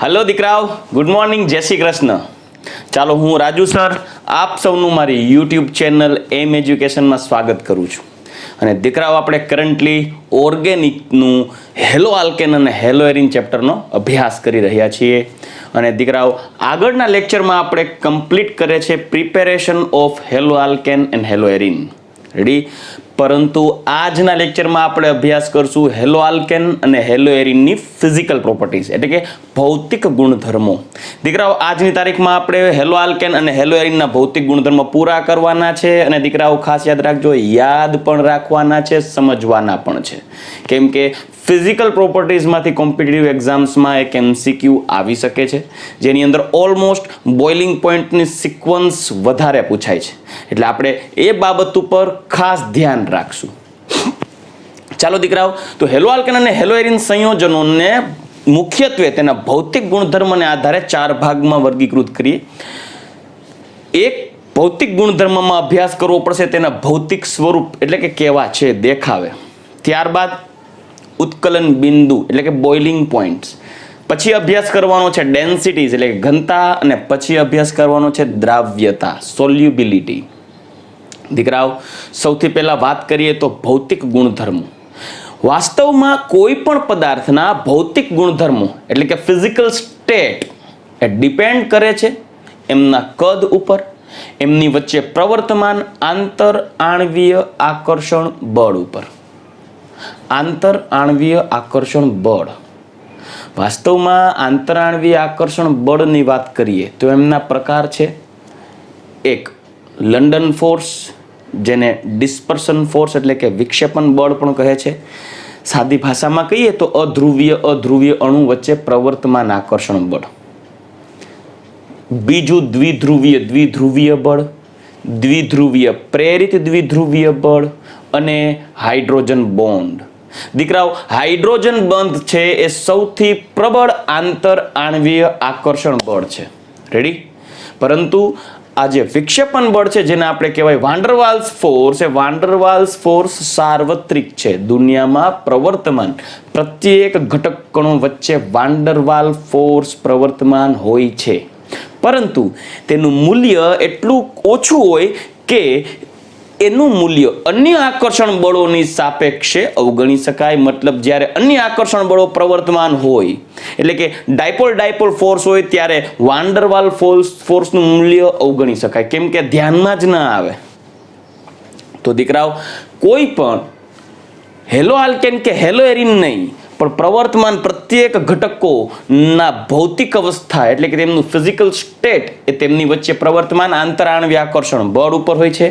Hello દીકરાઓ, good morning, જય શ્રી કૃષ્ણ. ચાલો, હું રાજુ સર આપ સૌનું મારી યુટ્યુબ ચેનલ એમ એજ્યુકેશનમાં સ્વાગત કરું છું. અને દીકરાઓ, આપણે કરન્ટલી ઓર્ગેનિકનું હેલો આલ્કેન અને હેલો એરિન ચેપ્ટરનો અભ્યાસ કરી રહ્યા છીએ. અને દીકરાઓ, આગળના લેક્ચરમાં આપણે કમ્પ્લીટ કરે છે preparation of hello alkane and hello arene. Ready? પરંતુ આજના લેક્ચરમાં આપણે અભ્યાસ કરશું હેલો આલ્કેન અને હેલો એરિનની ફિઝિકલ પ્રોપર્ટીઝ, એટલે કે ભૌતિક ગુણધર્મો. દીકરાઓ, આજની તારીખમાં આપણે હેલો આલ્કેન અને હેલો એરિનના ભૌતિક ગુણધર્મો પૂરા કરવાના છે. અને દીકરાઓ, ખાસ યાદ રાખજો, યાદ પણ રાખવાના છે, સમજવાના પણ છે. કેમ કે ફિઝિકલ પ્રોપર્ટીઝમાંથી કોમ્પિટિટિવ એક્ઝામ્સમાં એક MCQ આવી શકે છે, જેની અંદર ઓલમોસ્ટ બોઇલિંગ પોઈન્ટની સિક્વન્સ વધારે પૂછાય છે. એટલે આપણે એ બાબત ઉપર ખાસ ધ્યાન રાખશું. ચાલો દીકરાઓ, તો હેલો આલ્કેન અને હેલો એરિન સંયોજનોને મુખ્યત્વે તેના ભૌતિક ગુણધર્મને આધારે 4 ભાગમાં વર્ગીકૃત કરીએ. એક, ભૌતિક ગુણધર્મમાં અભ્યાસ કરવો પડશે તેના ભૌતિક સ્વરૂપ, એટલે કે કેવા છે, દેખાવે. ત્યારબાદ ઉત્કલન બિંદુ, એટલે કે બોઇલિંગ પોઈન્ટ્સ. પછી અભ્યાસ કરવાનો છે ડેન્સિટીઝ, એટલે કે ઘનતા. અને પછી અભ્યાસ કરવાનો છે દ્રાવ્યતા, સોલ્યુબિલિટી. દીકરાઓ, સૌથી પહેલા વાત કરીએ તો ભૌતિક ગુણધર્મો. વાસ્તવમાં કોઈ પણ પદાર્થના ભૌતિક ગુણધર્મો, એટલે કે ફિઝિકલ સ્ટેટ, એ ડિપેન્ડ કરે છે એમના કદ ઉપર, એમની વચ્ચે પ્રવર્તમાન આંતર આણ્વીય આકર્ષણ બળ ઉપર. આંતર આણ્વીય આકર્ષણ બળ. વાસ્તવમાં આંતર આણ્વીય આકર્ષણ બળની વાત કરીએ તો એમના પ્રકાર છે. એક, લંડન ફોર્સ, જેને ડિસ્પર્સન ફોર્સ એટલે કે વિક્ષેપણ બળ પણ કહે છે. સાદી ભાષામાં કહીએ તો અધ્રુવીય અણુ વચ્ચે પ્રવર્તમાન આકર્ષણ બળ. બીજું, દ્વિધ્રુવીય બળ, દ્વિધ્રુવીય પ્રેરિત દ્વિધ્રુવીય બળ અને હાઇડ્રોજન બોન્ડ. દીકરાઓ, હાઇડ્રોજન બંધ છે એ સૌથી પ્રબળ આંતર આણ્વીય આકર્ષણ બળ છે. રેડી? પરંતુ આ જે વિક્ષેપણ બળ છે, જેને આપણે કહેવાય વાન્ડરવાલ્સ ફોર્સ, એ વાન્ડરવાલ્સ ફોર્સ સાર્વત્રિક છે. દુનિયામાં પ્રવર્તમાન પ્રત્યેક ઘટક કણો વચ્ચે વાન્ડરવાલ ફોર્સ પ્રવર્તમાન હોય છે. પરંતુ તેનું મૂલ્ય એટલું ઓછું હોય કે એનું મૂલ્ય અન્ય આકર્ષણ બળોની સાપેક્ષે અવગણી શકાય. મતલબ, જ્યારે અન્ય આકર્ષણ બળો પ્રવર્તમાન હોય, એટલે કે ડાયપોલ ફોર્સ હોય, ત્યારે વાન્ડરવાલ ફોર્સનું મૂલ્ય અવગણી શકાય, કેમ કે ધ્યાનમાં જ ના આવે. તો દીકરાઓ, કોઈ પણ હેલો આલ્કેન કે હેલો એરિન નહીં, પણ પ્રવર્તમાન પ્રત્યેક ઘટકોના ભૌતિક અવસ્થા, એટલે કે તેમનું ફિઝિકલ સ્ટેટ, એ તેમની વચ્ચે પ્રવર્તમાન આંતરાણ્વીય આકર્ષણ બળ ઉપર હોય છે.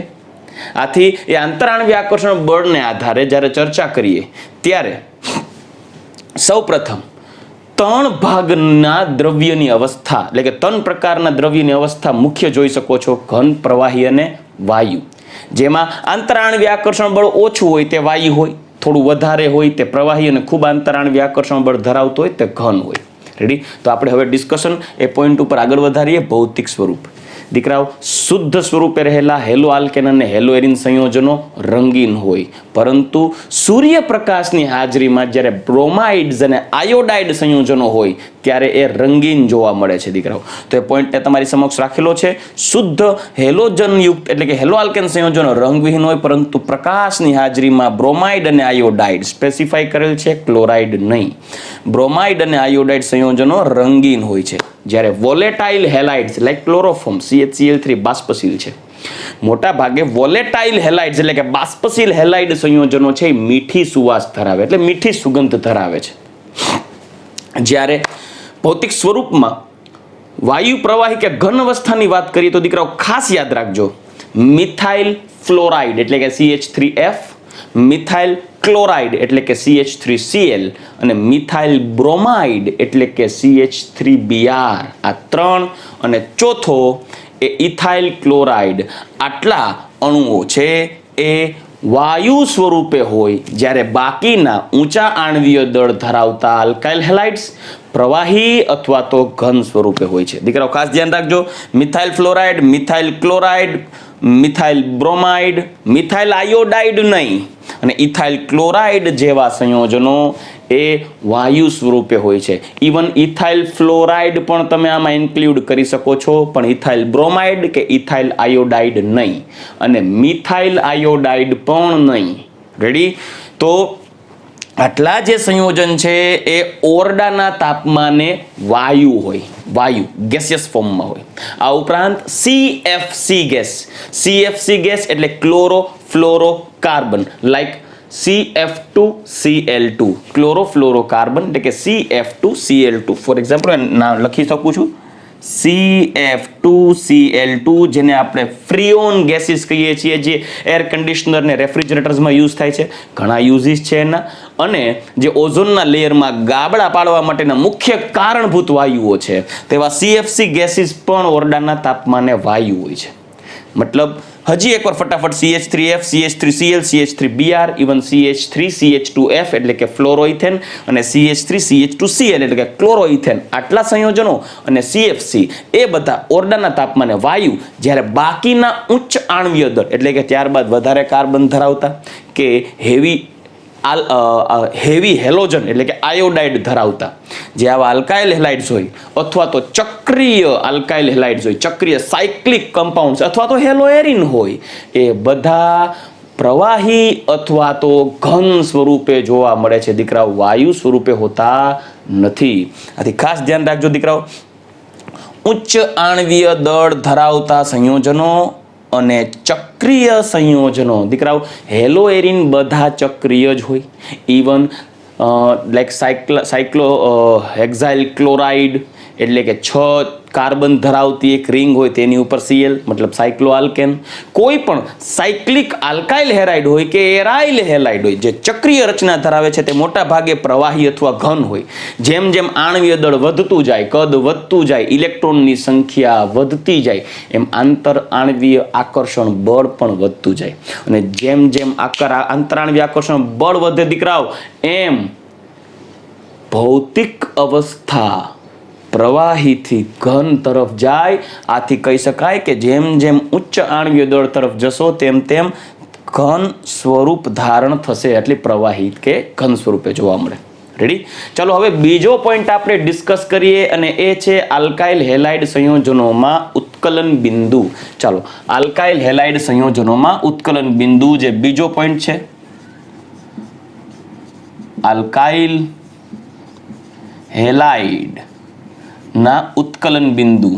આથી એ આંતરાણ્વીય આકર્ષણ બળને આધારે જ્યારે ચર્ચા કરીએ ત્યારે સૌપ્રથમ 3 ભાગના દ્રવ્યની અવસ્થા, એટલે કે 3 પ્રકારના દ્રવ્યની અવસ્થા મુખ્ય જોઈ શકો છો: ઘન, પ્રવાહી અને વાયુ. જેમાં આંતરાણ્વીય આકર્ષણ બળ ઓછું હોય તે વાયુ હોય, થોડું વધારે હોય તે પ્રવાહી, અને ખૂબ આંતરાણ્વીય આકર્ષણ બળ ધરાવતું હોય તે ઘન હોય. રેડી? તો આપણે હવે ડિસ્કશન એ પોઈન્ટ ઉપર આગળ વધારીએ. ભૌતિક સ્વરૂપ. દીકરાઓ, શુદ્ધ સ્વરૂપે રહેલા હેલો આલ્કેન અને હેલો એરિન સંયોજનો રંગીન હોય, પરંતુ સૂર્યપ્રકાશની હાજરીમાં જ્યારે બ્રોમાઇડ્સ અને આયોડાઇડ સંયોજનો હોય ત્યારે એ રંગીન જોવા મળે છે. દીકરાઓ, તો એ પોઈન્ટને તમારી સમક્ષ રાખેલો છે. શુદ્ધ હેલોજનયુક્ત, એટલે કે હેલો આલ્કેન સંયોજનો રંગવિહીન હોય, પરંતુ પ્રકાશની હાજરીમાં બ્રોમાઇડ અને આયોડાઇડ સ્પેસિફાઈ કરેલ છે, ક્લોરાઇડ નહીં. બ્રોમાઇડ અને આયોડાઇડ સંયોજનો રંગીન હોય છે. જ્યારે વોલેટાઇલ હેલાઇડ્સ લાઈક ક્લોરોફોર્મ, CHCl3 બાષ્પશીલ છે. મોટા ભાગે વોલેટાઇલ હેલાઇડ્સ, એટલે કે બાષ્પશીલ હેલાઇડ સંયોજનો છે, એ મીઠી સુવાસ ધરાવે, એટલે મીઠી સુગંધ ધરાવે છે. જ્યારે ભૌતિક સ્વરૂપમાં વાયુ, પ્રવાહી કે ઘન અવસ્થાની વાત કરીએ તો દીકરાઓ, ખાસ યાદ રાખજો, મિથાઇલ ફ્લોરાઇડ એટલે કે CH3F, મિથાઇલ ક્લોરાઇડ એટલે કે CH3Cl અને મિથાઇલ બ્રોમાઇડ એટલે કે CH3Br. આ 3 અને ચોથો એ ઇથાઇલ ક્લોરાઇડ. આટલા અણુઓ છે એ વાયુ સ્વરૂપે હોય, જ્યારે બાકીના ઊંચા આણ્વીય દળ ધરાવતા આલ્કાઇલ હેલાઇડ્સ પ્રવાહી અથવા તો ઘન સ્વરૂપે હોય છે. દીકરાઓ, ખાસ ધ્યાન રાખજો, methyl fluoride, methyl chloride, methyl bromide, methyl iodide નહીં, અને ઇથાઇલ ક્લોરાઇડ જેવા સંયોજનો એ વાયુ સ્વરૂપે હોય છે. ઇવન ઇથાઇલ ફ્લોરાઇડ પણ તમે આમાં ઇન્ક્લુડ કરી શકો છો, પણ ઇથાઇલ બ્રોમાઇડ કે ઇથાઇલ આયોડાઇડ નહીં, અને મિથાઇલ આયોડાઇડ પણ નહીં. રેડી? તો આટલા જે સંયોજન છે એ ઓરડાના તાપમાને વાયુ હોય, વાયુ ગેસિયસ ફોર્મમાં હોય. આ ઉપરાંત CFC ગેસ, CFC ગેસ એટલે chloro fluoro carbon, like CF2Cl2, chlorofluorocarbon એટલે કે CF2Cl2. ફોર એક્ઝામ્પલ નામ લખી શકું છું, CF2Cl2, જેને આપણે ફ્રીઓન ગેસીસ કહીએ છીએ, જે એર કન્ડિશનર ને રેફ્રિજરેટર્સમાં યુઝ થાય છે. ઘણા યુઝીસ છે એના. અને જે ઓઝોનના લેયરમાં ગાબડા પાડવા માટેના મુખ્ય કારણભૂત વાયુઓ છે, તેવા CFC ગેસીસ પણ ઓરડાના તાપમાને વાયુ હોય છે. મતલબ હજી એકવાર ફટાફટ CH3F, CH3Cl, CH3Br, even CH3CH2F એટલે કે ફ્લોરોઇથેન, અને CH3CH2Cl એટલે કે ક્લોરોઇથેન, આટલા સંયોજનો અને CFC એ બધા ઓરડાના તાપમાને વાયુ, જ્યારે બાકીના ઉચ્ચ આણ્વીય દળ એટલે કે ત્યારબાદ વધારે કાર્બન ધરાવતા કે હેવી હેલોજન એટલે કે આયોડાઇડ ધરાવતા જે આવા આલ્કાઇલ હેલાઇડ્સ હોય, અથવા તો ચક્રીય આલ્કાઇલ હેલાઇડ્સ હોય, ચક્રીય સાયક્લિક કમ્પાઉન્ડ્સ, અથવા તો હેલોએરિન હોય, એ બધા પ્રવાહી અથવા તો ઘન સ્વરૂપે જોવા મળે છે દીકરાઓ, વાયુ સ્વરૂપે હોતા નથી. આથી ખાસ ધ્યાન રાખજો દીકરાઓ, ઉચ્ચ આણ્વીય દળ ધરાવતા સંયોજનો અને ચક્રીય સંયોજનો, દીકરાઓ હેલોએરિન બધા ચક્રીય જ હોય. ઇવન લાઈક હેક્સાઇલ ક્લોરાઇડ એટલે કે 6 કાર્બન ધરાવતી એક રિંગ હોય, તેની ઉપર Cl મતલબ સાયક્લોઆલ્કેન. કોઈ પણ સાયક્લિક આલ્કાઇલ હેલાઇડ હોય કે એરાઇલ હેલાઇડ હોય જે ચક્રીય રચના ધરાવે છે, તે મોટા ભાગે પ્રવાહી અથવા ઘન હોય. જેમ જેમ આણ્વીય દળ વધતું જાય, કદ વધતું જાય, ઇલેક્ટ્રોનની સંખ્યા વધતી જાય, એમ આંતર આણ્વીય આકર્ષણ બળ પણ વધતું જાય. અને જેમ જેમ આંતરાણ્વીય આકર્ષણ બળ વધે દીકરાઓ, એમ ભૌતિક અવસ્થા પ્રવાહીથી ઘન તરફ જાય. આથી કહી શકાય કે જેમ જેમ ઉચ્ચ આણ્વીય દળ તરફ જશો, તેમ તેમ ઘન સ્વરૂપ ધારણ થશે, એટલે પ્રવાહી કે ઘન સ્વરૂપે જોવા મળે. રેડી? ચાલો હવે બીજો પોઈન્ટ આપણે ડિસ્કસ કરીએ, અને એ છે આલ્કાઇલ હેલાઇડ સંયોજનોમાં ઉત્કલન બિંદુ. ચાલો, આલ્કાઇલ હેલાઇડ સંયોજનોમાં ઉત્કલન બિંદુ જે બીજો પોઈન્ટ છે, આલ્કાઇલ હેલાઇડ ના ઉત્કલન બિંદુ.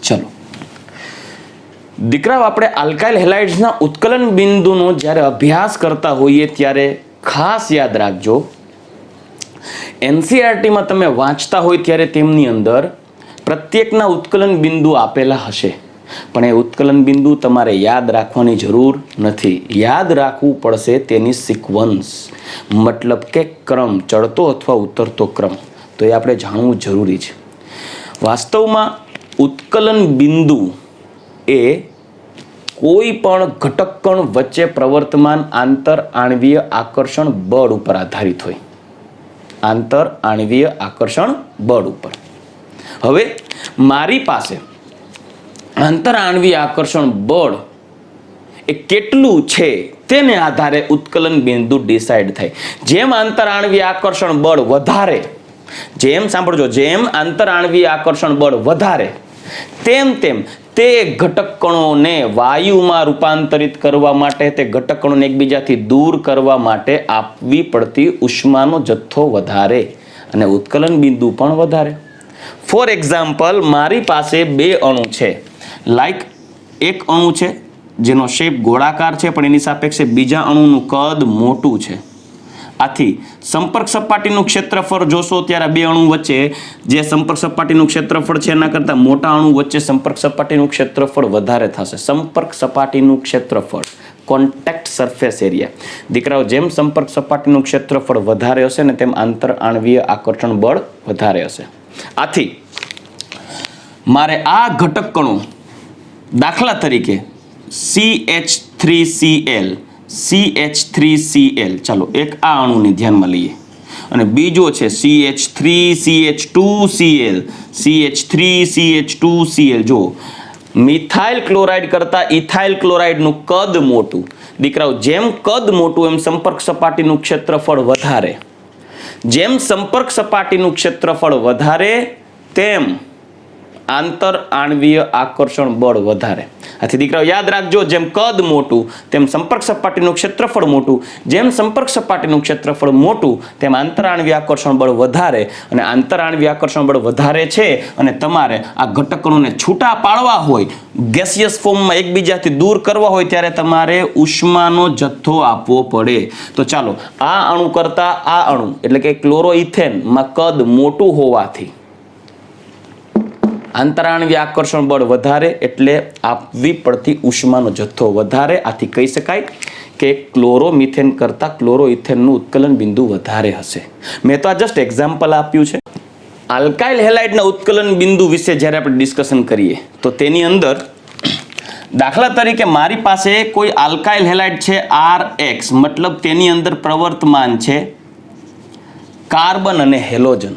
ચલો દીકરાઓ, આપણે આલ્કાઇલ હેલાઇડ્સના ઉત્કલન બિંદુનો જ્યારે અભ્યાસ કરતા હોઈએ ત્યારે ખાસ યાદ રાખજો, NCERTમાં તમે વાંચતા હોય ત્યારે તેમની અંદર પ્રત્યેકના ઉત્કલન બિંદુ આપેલા હશે, પણ એ ઉત્કલન બિંદુ તમારે યાદ રાખવાની જરૂર નથી. યાદ રાખવું પડશે તેની સિક્વન્સ, મતલબ કે ક્રમ, ચડતો અથવા ઉતરતો ક્રમ. તો એ આપણે જાણવું જરૂરી છે. વાસ્તવમાં ઉત્કલન બિંદુ એ કોઈ પણ ઘટક કણ વચ્ચે પ્રવર્તમાન આંતર આણ્વીય આકર્ષણ બળ ઉપર આધારિત હોય. આંતર આણ્વીય આકર્ષણ બળ ઉપર. હવે મારી પાસે આંતર આણ્વીય આકર્ષણ બળ એ કેટલું છે તેને આધારે ઉત્કલન બિંદુ ડિસાઇડ થાય. જેમ આંતર આણ્વીય આકર્ષણ બળ વધારે, જેમ સાંભળજો, જેમ આંતર આણ્વીય આકર્ષણ બળ વધારે, તેમ તેમ તે ઘટક કણોને વાયુમાં રૂપાંતરિત કરવા માટે, તે ઘટક કણોને એકબીજાથી દૂર કરવા માટે આપવી પડતી ઉષ્માનો જથ્થો વધારે, અને ઉત્કલન બિંદુ પણ વધારે. ફોર એક્ઝામ્પલ, મારી પાસે 2 અણુ છે. લાઈક એક અણુ છે જેનો શેપ ગોળાકાર છે, પણ એની સાપેક્ષે બીજા અણુનું કદ મોટું છે. આથી સંપર્ક સપાટીનું ક્ષેત્રફળ જોશો ત્યારે 2 અણુ વચ્ચે જે સંપર્ક સપાટીનું ક્ષેત્રફળ છે એના કરતાં મોટા અણુ વચ્ચે સંપર્ક સપાટીનું ક્ષેત્રફળ વધારે થશે. સંપર્ક સપાટીનું ક્ષેત્રફળ, કોન્ટેક્ટ સરફેસ એરિયા. દીકરાઓ, જેમ સંપર્ક સપાટીનું ક્ષેત્રફળ વધારે હશે ને, તેમ આંતર આણ્વીય આકર્ષણ બળ વધારે હશે. આથી મારે આ ઘટક કણો, દાખલા તરીકે CH3Cl, CH3Cl, ચાલો એક આ અણુને ધ્યાનમાં લઈએ, અને બીજો છે CH3CH2Cl, CH3CH2Cl. જો મિથાઇલ ક્લોરાઇડ કરતા ઇથાઇલ ક્લોરાઇડનું કદ મોટું. દીકરાઓ, જેમ કદ મોટું એમ સંપર્ક સપાટીનું ક્ષેત્રફળ વધારે. જેમ સંપર્ક સપાટીનું ક્ષેત્રફળ વધારે તેમ આંતર આણ્વીય આકર્ષણ બળ વધારે. આથી દીકરાઓ યાદ રાખજો, જેમ કદ મોટું તેમ સંપર્ક સપાટીનું ક્ષેત્રફળ મોટું. જેમ સંપર્ક સપાટીનું ક્ષેત્રફળ મોટું તેમ આંતર આણ્વીય આકર્ષણ બળ વધારે. અને આંતર આણ્વીય આકર્ષણ બળ વધારે છે અને તમારે આ ઘટકોને છૂટા પાડવા હોય, ગેસિયસ ફોર્મમાં એકબીજાથી દૂર કરવા હોય ત્યારે તમારે ઉષ્માનો જથ્થો આપવો પડે. તો ચાલો, આ અણુ કરતા આ અણુ એટલે કે ક્લોરોઇથેનમાં કદ મોટું હોવાથી આંતરાણ્વીય આકર્ષણ બળ વધારે એટલે આપવી પડતી ઉષ્માનો જથ્થો વધારે. આથી કહી શકાય કે ક્લોરોમિથેન કરતા ક્લોરોઇથેનનું ઉત્કલન બિંદુ વધારે હશે. મેં તો આ જસ્ટ એક્ઝામ્પલ આપ્યું છે. આલ્કાઇલ હેલાઇડના ઉત્કલન બિંદુ વિશે જ્યારે આપણે ડિસ્કશન કરીએ તો તેની અંદર દાખલા તરીકે મારી પાસે કોઈ આલ્કાઇલ હેલાઇડ છે RX, મતલબ તેની અંદર પ્રવર્તમાન છે કાર્બન અને હેલોજન.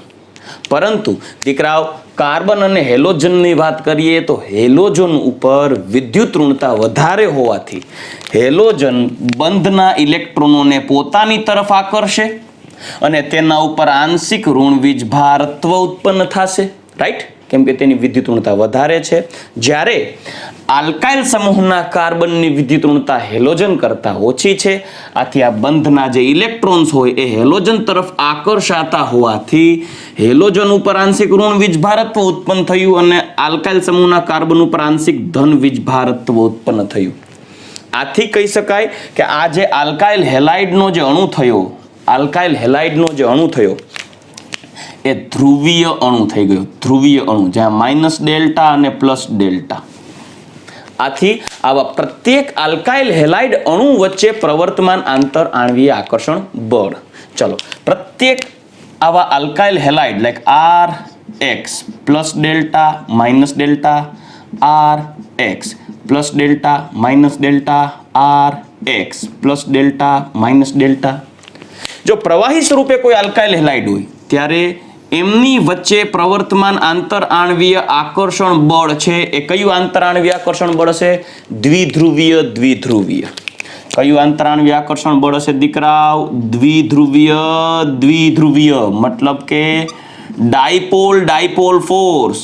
પરંતુ દીકરાઓ, કાર્બન અને હેલોજનની વાત કરીએ તો હેલોજન ઉપર વિદ્યુત ઋણતા વધારે હોવાથી હેલોજન બંધના ઇલેક્ટ્રોનોને પોતાની તરફ આકર્ષે અને તેના ઉપર આંશિક ઋણ વીજભારત્વ ઉત્પન્ન થશે. રાઈટ? કેમ કે તેની વિદ્યુત ઋણતા વધારે છે. જ્યારે આલ્કાઇલ સમૂહના કાર્બનની વિદ્યુત ઋણતા હેલોજન કરતા ઓછી છે. આથી આ બંધના જે ઇલેક્ટ્રોન્સ હોય એ હેલોજન તરફ આકર્ષાતા હોવાથી હેલોજન ઉપર આંશિક ઋણ વીજભારત્વ ઉત્પન્ન થયું અને આલ્કાઇલ સમૂહના કાર્બન ઉપર આંશિક ધન વીજભારત્વ ઉત્પન્ન થયું. આથી કહી શકાય કે આ જે આલ્કાઇલ હેલાઇડનો જે અણુ થયો, એ ધ્રુવીય અણુ થઈ ગયો. ધ્રુવીય અણુ જ્યાં માઇનસ ડેલ્ટા અને પ્લસ ડેલ્ટા. આથી આવા પ્રત્યેક આલ્કાઇલ હેલાઇડ અણુ વચ્ચે પ્રવર્તમાન આંતર આણ્વીય આકર્ષણ બળ. ચલો, પ્રત્યેક આવા alkyl halide like RX plus delta minus delta, RX plus delta minus delta, RX plus delta minus delta. જો પ્રવાહી સ્વરૂપે કોઈ આલ્કાઇલ હેલાઇડ હોય ત્યારે એમની વચ્ચે પ્રવર્તમાન આંતર આણ્વીય આકર્ષણ બળ છે એ કયું આંતર આણ્વીય આકર્ષણ બળ હશે? દ્વિધ્રુવીય. દ્વિધ્રુવીય. કયું આંતર આણ્વીય આકર્ષણ બળ હશે દીકરાઓ? દ્વિધ્રુવીય. દ્વિધ્રુવીય મતલબ કે dipole force.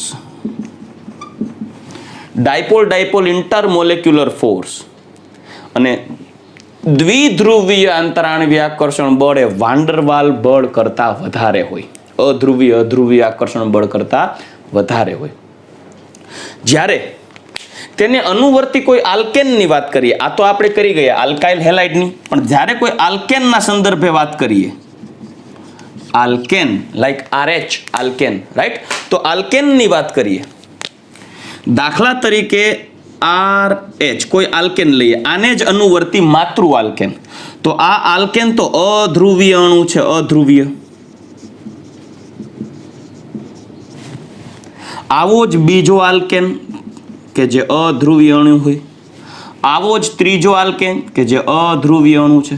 Dipole intermolecular force. અને દ્વિધ્રુવીય આંતર આણ્વીય આકર્ષણ બળ એ વાન્ડરવાલ બળ કરતા વધારે હોય. અધ્રુવીય આકર્ષણ બળ કરતા વધારે હોય. જ્યારે તેને અનુવર્તી કોઈ આલ્કેનની વાત કરીએ, આ તો આપણે કરી ગયા આલ્કાઇલ હેલાઇડની, પણ જ્યારે કોઈ આલ્કેનના સંદર્ભે વાત કરીએ, alkane like RH alkane, right? તો આલ્કેનની વાત કરીએ, દાખલા તરીકે RH કોઈ આલ્કેન લઈએ, આને જ અનુવર્તી માતૃ આલ્કેન. તો આ આલ્કેન તો અધ્રુવીય અણુ છે. અધ્રુવીય. આવો જ બીજો આલ્કેન કે જે અધ્રુવીય અણુ હોય, આવો જ ત્રીજો આલ્કેન કે જે અધ્રુવીય અણુ છે.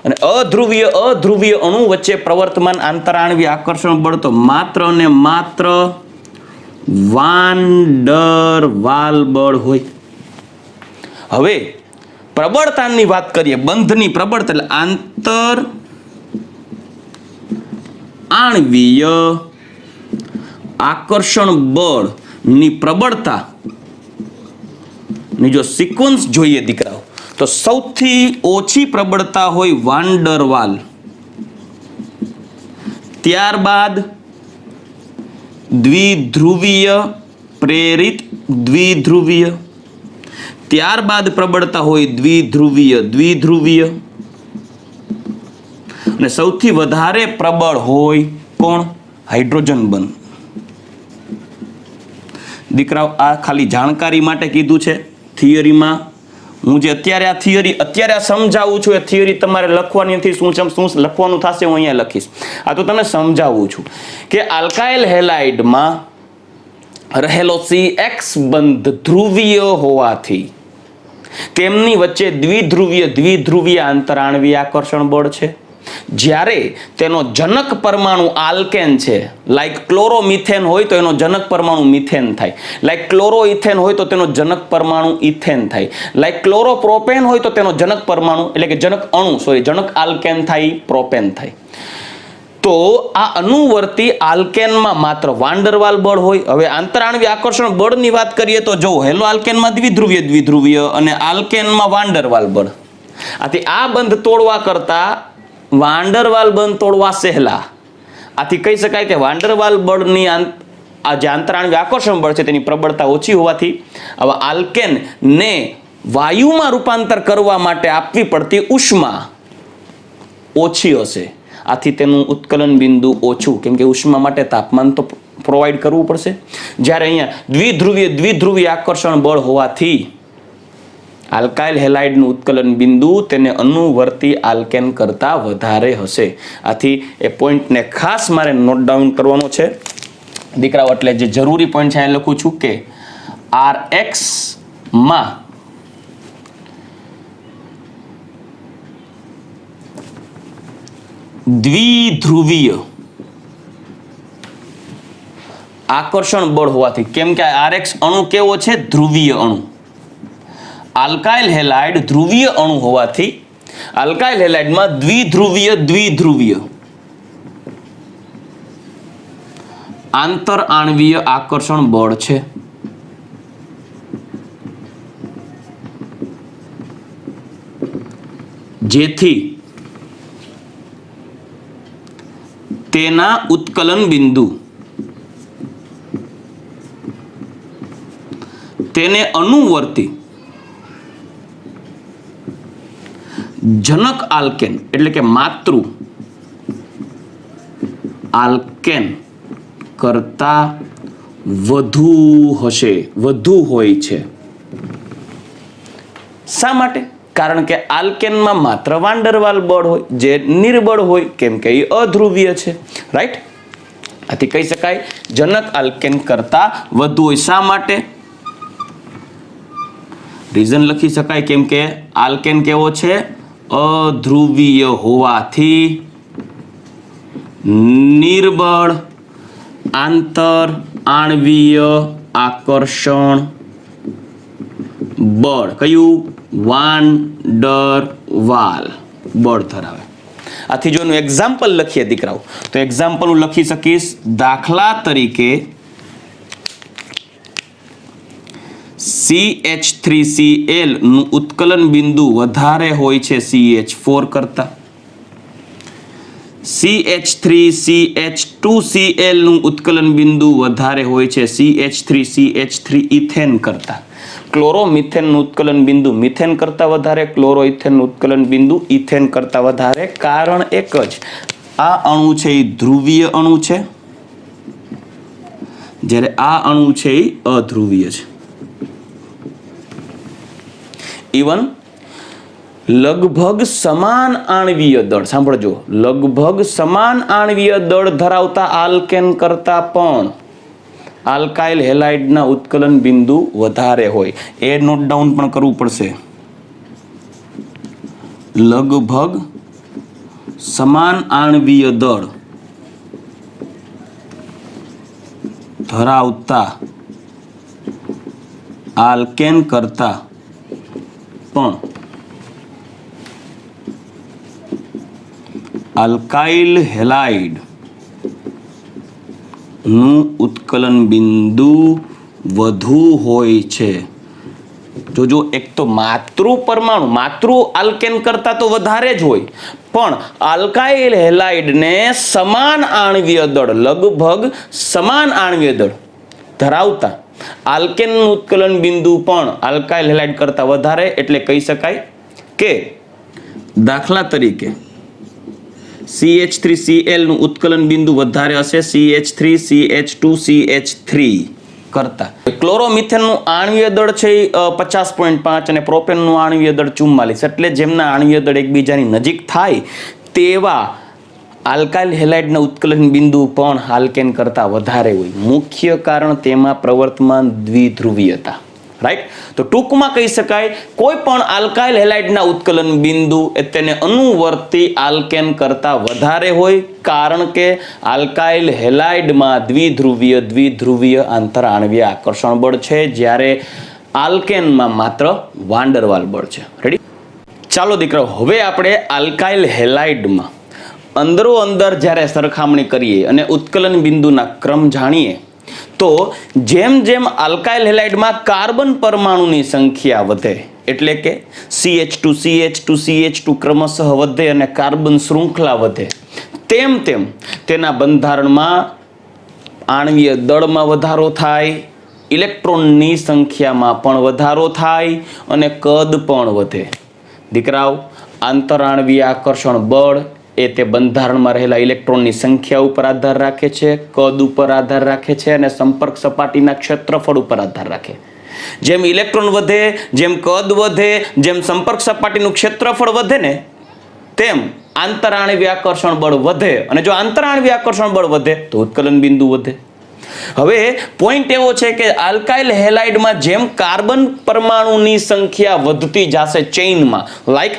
અને અધ્રુવીય અણુ વચ્ચે પ્રવર્તમાન આંતરાણ્વીય આકર્ષણ બળ તો માત્ર ને માત્ર વાન ડર વાલ બળ હોય. હવે પ્રબળતાની વાત કરીએ, બંધની પ્રબળતા એટલે આંતર આણ્વીય આકર્ષણ બળ ની પ્રબળતા ની જો સિક્વન્સ જોઈએ દીકરાઓ, તો સૌથી ઓછી પ્રબળતા હોય વાન ડર વાલ, ત્યારબાદ દ્વિધ્રુવીય પ્રેરિત દ્વિધ્રુવીય, ત્યારબાદ પ્રબળતા હોય દ્વિધ્રુવીય, અને સૌથી વધારે પ્રબળ હોય કોણ? હાઇડ્રોજન બંધ. દીકરાઓ, આ ખાલી જાણકારી માટે કીધું છે. થિયરીમાં હું જે અત્યારે આ સમજાવું છું એ થિયરી તમારે લખવાની નથી. શું લખવાનું થશે હું અહીંયા લખીશ. આ તો તમને સમજાવું છું કે આલ્કાઇલ હેલાઇડમાં રહેલો CX બંધ ધ્રુવીય હોવાથી તેમની વચ્ચે દ્વિધ્રુવીય આંતરાણ્વીય આકર્ષણ બળ છે. જ્યારે તેનો જનક પરમાણુ આલ્કેન છે, લાઈક ક્લોરોમિથેન હોય તો એનો જનક પરમાણુ મિથેન થાય, લાઈક ક્લોરોઇથેન હોય તો તેનો જનક પરમાણુ ઇથેન થાય, લાઈક ક્લોરોપ્રોપેન હોય તો તેનો જનક પરમાણુ એટલે કે જનક આલ્કેન થાય, પ્રોપેન થાય. તો આ અનુવર્તી આલ્કેનમાં માત્ર વાન્ડરવાલ બળ હોય. હવે આંતરાણ્વીય આકર્ષણ બળની વાત કરીએ તો જો હેલો આલ્કેનમાં દ્વિધ્રુવીય અને આલ્કેનમાં વાન્ડરવાલ બળ. આથી આ બંધ તોડવા કરતા વાન્ડરવાલ બંધ તોડવા સહેલા. આથી કહી શકાય કે વાન્ડરવાલ બળની આ જે આંતરાણ્વીય આકર્ષણ બળ છે તેની પ્રબળતા ઓછી હોવાથી આવા આલ્કેનને વાયુમાં રૂપાંતર કરવા માટે આપવી પડતી ઉષ્મા ઓછી હશે. આથી તેનું ઉત્કલન બિંદુ ઓછું, કેમ કે ઉષ્મા માટે તાપમાન તો પ્રોવાઈડ કરવું પડશે. જ્યારે અહીંયા દ્વિધ્રુવીય આકર્ષણ બળ હોવાથી આલ્કાઇલ હેલાઇડનું ઉત્કલન બિંદુ તેને અનુવર્તી આલ્કેન કરતાં વધારે હશે. આથી એ પોઈન્ટને ખાસ મારે નોટ ડાઉન કરવાનો છે દીકરાઓ. એટલે જે જરૂરી પોઈન્ટ છે એ લખું છું કે RX માં દ્વિધ્રુવીય આકર્ષણ બળ હોવાથી, કેમ કે RX અણુ કેવો છે? ધ્રુવીય અણુ. આલ્કાઇલ હેલાઇડ ધ્રુવીય અણુ હોવાથી આલ્કાઇલ હેલાઇડમાં દ્વિધ્રુવીય આંતર આણ્વીય આકર્ષણ બળ છે. જેથી તેના ઉત્કલન બિંદુ તેને અનુવર્તી જનક આલ્કેન એટલે કે માતૃ આલ્કેન કરતા વધુ હોય છે. શા માટે? કારણ કે આલ્કેનમાં માત્ર વાન્ડરવાલ બળ હોય જે નિર્બળ હોય, કેમ કે એ અધ્રુવીય છે. રાઈટ? આથી કહી શકાય જનક આલ્કેન કરતા વધુ હોય. શા માટે? રીઝન લખી શકાય, કેમ કે આલ્કેન કેવો છે? અધ્રુવીય હોવાથી નિર્બળ આંતર આણ્વીય આકર્ષણ બળ કયું? વાન્ડરવાલ બળ ધરાવે. આથી જો એનું એક્ઝામ્પલ લખીએ દીકરાઓ, તો એક્ઝામ્પલ હું લખી શકીશ. દાખલા તરીકે CH3Cl નું ઉત્કલન બિંદુ વધારે હોય છે CH4 કરતા. CH3CH2Cl નું ઉત્કલન બિંદુ વધારે હોય છે CH3CH3 ઇથેન કરતા. ક્લોરોમિથેનનું ઉત્કલન બિંદુ મિથેન કરતા વધારે, ક્લોરોઇથેનનું ઉત્કલન બિંદુ ઇથેન કરતા વધારે. કારણ એક જ, આ અણુ છે એ ધ્રુવીય અણુ છે, જ્યારે આ અણુ છે એ અધ્રુવીય છે. ઇવન લગભગ સમાન આણ્વીય દળ, સાંભળજો, લગભગ સમાન આણ્વીય દળ ધરાવતા આલ્કેન કરતા પણ આલ્કાઇલ હેલાઇડના ઉત્કલન બિંદુ વધારે હોય. એ નોટ ડાઉન પણ કરવું પડશે. લગભગ સમાન આણ્વીય દળ ધરાવતા આલ્કેન કરતા પણ આલ્કાઇલ હેલાઇડ નું ઉત્કલન બિંદુ વધુ હોય છે. જોજો, એક તો માતૃ આલ્કેન કરતા તો વધારે જ હોય, પણ આલ્કાઇલ હેલાઇડને સમાન આણ્વીય દળ, લગભગ સમાન આણ્વીય દળ ધરાવતા આલ્કેનનું ઉત્કલન બિંદુ પણ આલ્કાઇલ હેલાઇડ કરતા વધારે. એટલે કહી શકાય કે દાખલા તરીકે CH3Cl નું ઉત્કલન બિંદુ વધારે હશે CH3CH2CH3 કરતા. ક્લોરોમિથેનનું આણ્વીય દળ છે 50.5 અને પ્રોપેનનું આણ્વીય દળ 44. એટલે જેમના આણ્વીય દળ એકબીજાની નજીક થાય તેવા આલ્કાઇલ હેલાઇડના ઉત્કલન બિંદુ પણ આલ્કેન કરતા વધારે હોય. મુખ્ય કારણ તેમાં પ્રવર્તમાન દ્વિધ્રુવીયતા. રાઈટ. તો ટૂંકમાં કહી શકાય કોઈ પણ આલ્કાઇલ હેલાઇડના ઉત્કલન બિંદુ એ તેને અનુવર્તી આલ્કેન કરતા વધારે હોય, કારણ કે આલ્કાઇલ હેલાઇડમાં દ્વિધ્રુવીય આંતરઆણવીય આકર્ષણ બળ છે, જ્યારે આલ્કેનમાં માત્ર વાન ડર વાલ બળ છે. રેડી. ચાલો દીકરાઓ, હવે આપણે આલ્કાઇલ હેલાઇડમાં અંદરો અંદર જ્યારે સરખામણી કરીએ અને ઉત્કલન બિંદુના ક્રમ જાણીએ તો જેમ જેમ આલ્કાઇલ હેલાઇડમાં કાર્બન પરમાણુની સંખ્યા વધે, એટલે કે CH2 ક્રમશઃ વધે અને કાર્બન શૃંખલા વધે, તેમ તેમ તેના બંધારણમાં આણવીય દળમાં વધારો થાય, ઇલેક્ટ્રોનની સંખ્યામાં પણ વધારો થાય અને કદ પણ વધે. દીકરાઓ, આંતરઆણવીય આકર્ષણ બળ એ તે બંધારણમાં રહેલા ઇલેક્ટ્રોનની સંખ્યા ઉપર આધાર રાખે છે, કદ ઉપર આધાર રાખે છે અને સંપર્ક સપાટીના ક્ષેત્રફળ ઉપર આધાર રાખે. જેમ ઇલેક્ટ્રોન વધે, જેમ કદ વધે, જેમ સંપર્ક સપાટીનું ક્ષેત્રફળ વધે ને, તેમ આંતરઆણવીય આકર્ષણ બળ વધે, અને જો આંતરઆણવીય આકર્ષણ બળ વધે તો ઉત્કલન બિંદુ વધે. હવે પોઈન્ટ એવો છે કે આલ્કાઇલ હેલાઇડમાં જેમ કાર્બન પરમાણુની સંખ્યા વધતી જશે ચેઇનમાં, લાઈક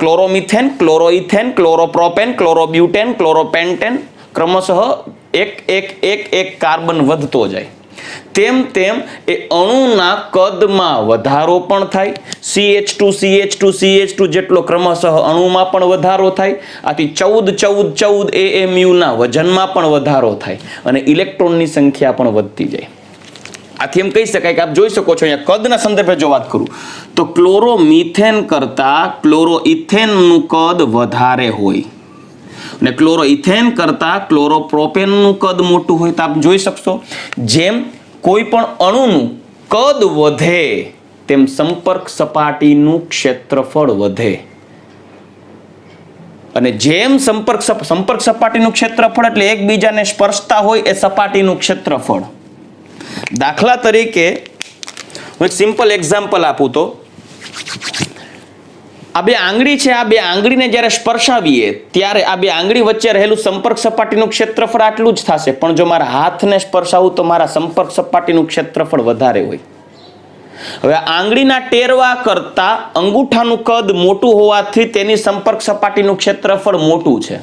ક્લોરોમિથેન, ક્લોરોઇથેન, ક્લોરોપ્રોપેન, ક્લોરોબ્યુટેન, ક્લોરોપેન્ટેન, ક્રમશઃ એક કાર્બન વધતો જાય, તેમ તેમ એ અણુના કદમાં વધારો પણ થાય. CH2 જેટલો ક્રમશઃ અણુમાં પણ વધારો થાય. આથી 14 AMU ના વજનમાં પણ વધારો થાય અને ઇલેક્ટ્રોનની સંખ્યા પણ વધતી જાય. આથી એમ કહી શકાય કે આપ જોઈ શકો છો અહીંયા કદના સંદર્ભે જો વાત કરું તો ક્લોરોમિથેન કરતા ક્લોરોઇથેનનું કદ વધારે હોય અને ક્લોરોઇથેન કરતા ક્લોરોપ્રોપેનનું કદ મોટું હોય. તો આપ જોઈ શકશો જેમ કોઈ પણ અણુનું કદ વધે તેમ સંપર્ક સપાટીનું ક્ષેત્રફળ વધે, અને જેમ સંપર્ક સપાટીનું ક્ષેત્રફળ એટલે એકબીજાને સ્પર્શતા હોય એ સપાટીનું ક્ષેત્રફળ. દાખલા તરીકે હું એક સિમ્પલ એક્ઝામ્પલ આપું તો આ બે આંગળી છે, આ બે આંગળીને જ્યારે સ્પર્શાવીએ ત્યારે આ બે આંગળી વચ્ચે રહેલું સંપર્ક સપાટીનું ક્ષેત્રફળ આટલું જ થશે, પણ જો મારા હાથને સ્પર્શાવું તો મારા સંપર્ક સપાટીનું ક્ષેત્રફળ વધારે હોય. હવે આંગળીના ટેરવા કરતા અંગૂઠાનું કદ મોટું હોવાથી તેની સંપર્ક સપાટીનું ક્ષેત્રફળ મોટું છે,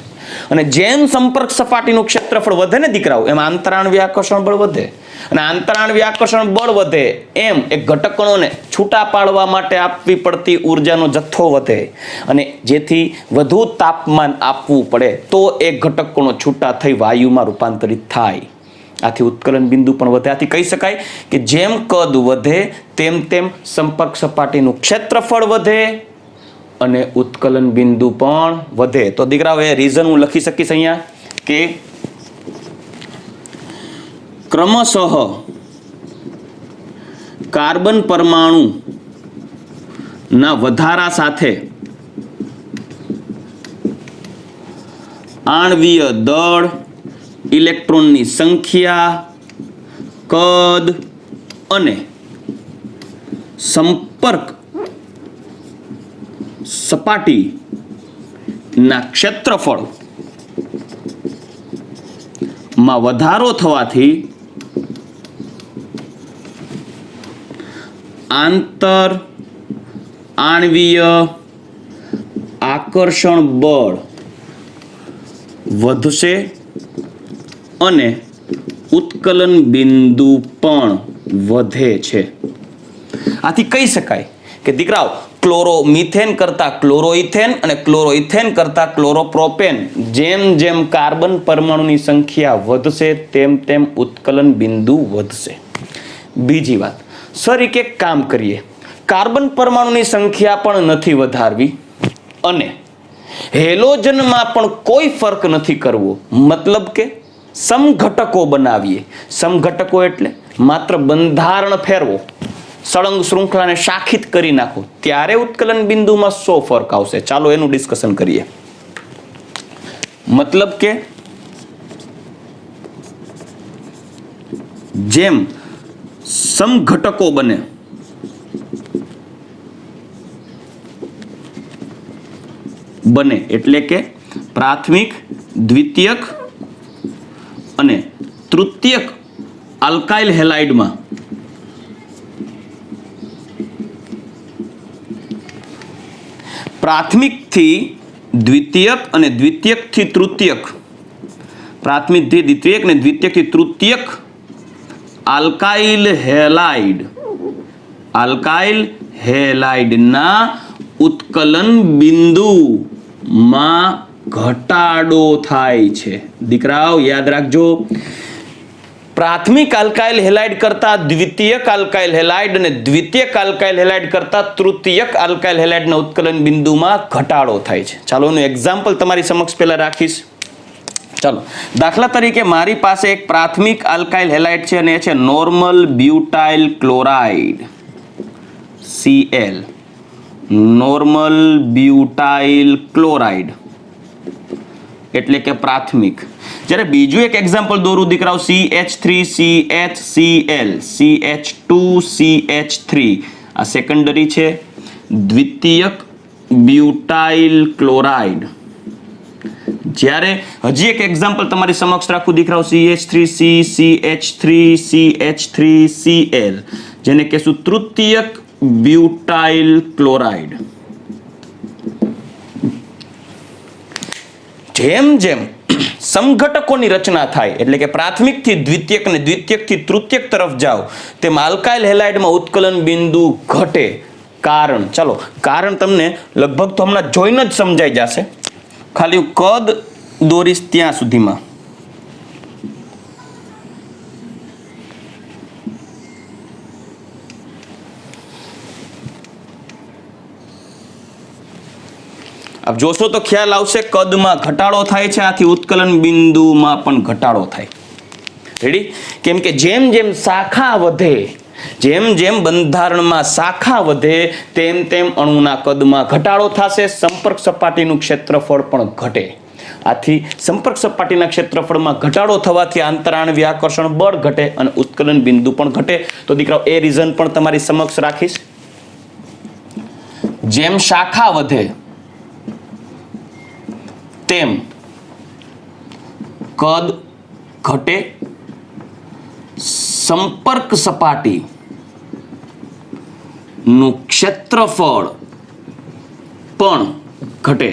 અને જેમ સંપર્ક સપાટીનું ક્ષેત્રફળ વધે ને દીકરાઓ, એમ આંતરાણવીય આકર્ષણ બળ વધે, અને આંતરાણવીય આકર્ષણ બળ વધે એમ એક ઘટકણોને છૂટા પાડવા માટે આપવી પડતી ઉર્જાનો જથ્થો વધે, અને જેથી વધુ તાપમાન આપવું પડે તો એક ઘટકણો છૂટા થઈ વાયુમાં રૂપાંતરિત થાય. આથી ઉત્કલન બિંદુ પણ વધે. આથી કહી શકાય કે જેમ કદ વધે તેમ તેમ સંપર્ક સપાટીનું ક્ષેત્રફળ વધે અને ઉત્કલન બિંદુ પણ વધે. તો દીકરાઓ એ રીઝન હું લખી શકીશ અહીંયા કે ક્રમશઃ કાર્બન પરમાણુ ના વધારા સાથે આણવીય દળ, ઇલેક્ટ્રોનની સંખ્યા, કદ અને સંપર્ક સપાટીના ક્ષેત્રફળ માં વધારો થવાથી આંતર આણવીય આકર્ષણ બળ વધશે અને ઉત્કલન બિંદુ પણ વધે છે. આથી કહી શકાય કે દીકરાઓ ક્લોરોમિથેન કરતા ક્લોરોઇથેન અને ક્લોરોઇથેન કરતા ક્લોરોપ્રોપેન જેમ જેમ કાર્બન પરમાણુની સંખ્યા વધશે તેમ તેમ ઉત્કલન બિંદુ વધશે. બીજી વાત, સર એક કામ કરીએ, કાર્બન પરમાણુની સંખ્યા પણ નથી વધારવી અને હેલોજનમાં પણ કોઈ ફર્ક નથી કરવો, મતલબ કે સમઘટકો બનાવીએ. સમઘટકો એટલે માત્ર બંધારણ ફેરવો, સળંગ શૃંખલાને શાખિત કરી નાખો, ત્યારે ઉત્કલન બિંદુમાં શું ફરક આવશે? ચાલો એનું ડિસ્કશન કરીએ. મતલબ કે જેમ સમઘટકો બને એટલે કે પ્રાથમિક, દ્વિતીયક અને તૃતીયક આલ્કાઇલ હેલાઇડમાં પ્રાથમિકથી દ્વિતીયક અને દ્વિતીયકથી તૃતીયક, પ્રાથમિકથી દ્વિતીયક અને દ્વિતીયકથી તૃતીયક આલ્કાઇલ હેલાઇડના ઉત્કલન બિંદુમાં ઘટાડો થાય છે. દીકરાઓ યાદ રાખજો, પ્રાથમિક આલ્કાઇલ હેલાઇડ કરતા દ્વિતીયક આલ્કાઇલ હેલાઇડ અને દ્વિતીયક આલ્કાઇલ હેલાઇડ કરતા તૃતીયક આલ્કાઇલ હેલાઇડના ઉત્કલન બિંદુમાં ઘટાડો થાય છે. ચાલો એનું એક્ઝામ્પલ તમારી સમક્ષ પહેલા રાખીશ. ચાલો, દાખલા તરીકે મારી પાસે એક પ્રાથમિક આલ્કાઇલ હેલાઇડ છે અને એ છે normal butyl chloride Cl, normal butyl chloride એટલે કે પ્રાથમિક. જ્યારે બીજું એક એક્ઝામ્પલ દોરું દીકરાઓ, CH3CHCl, CH2CH3 આ સેકન્ડરી છે. દ્વિતીયક બ્યુટાઇલ ક્લોરાઇડ. જ્યારે હજી એક એક્ઝામ્પલ તમારી સમક્ષ રાખું દીકરાઓ, CH3C, CH3CH3Cl, જેને કહેશું તૃતીયક બ્યુટાઇલ ક્લોરાઇડ. જેમ જેમ સમઘટકોની રચના થાય એટલે કે પ્રાથમિકથી દ્વિતીયક અને દ્વિતીયકથી તૃતીયક તરફ જાઓ તેમ આલ્કાઇલ હેલાઇડમાં ઉત્કલન બિંદુ ઘટે. કારણ, ચાલો કારણ તમને લગભગ તો હમણાં જોઈને જ સમજાઈ જશે, ખાલી કદ દોરીશ ત્યાં સુધીમાં. આપ જોશો તો ખ્યાલ આવશે, કદમાં ઘટાડો થાય છે, આથી ઉત્કલન બિંદુમાં પણ ઘટાડો થાય. રેડી? કેમ કે જેમ જેમ શાખા વધે, જેમ જેમ બંધારણમાં શાખા વધે તેમ તેમ અણુના કદમાં ઘટાડો થશે, સંપર્ક સપાટીનું ક્ષેત્રફળ પણ ઘટે. આથી સંપર્ક સપાટીના ક્ષેત્રફળમાં ઘટાડો થવાથી આંતરાણવીય આકર્ષણ બળ ઘટે અને ઉત્કલન બિંદુ પણ ઘટે. તો દીકરાઓ એ રીઝન પણ તમારી સમક્ષ રાખીશ. જેમ શાખા વધે તેમ કદ ઘટે, સંપર્ક સપાટી નું ક્ષેત્રફળ પણ ઘટે.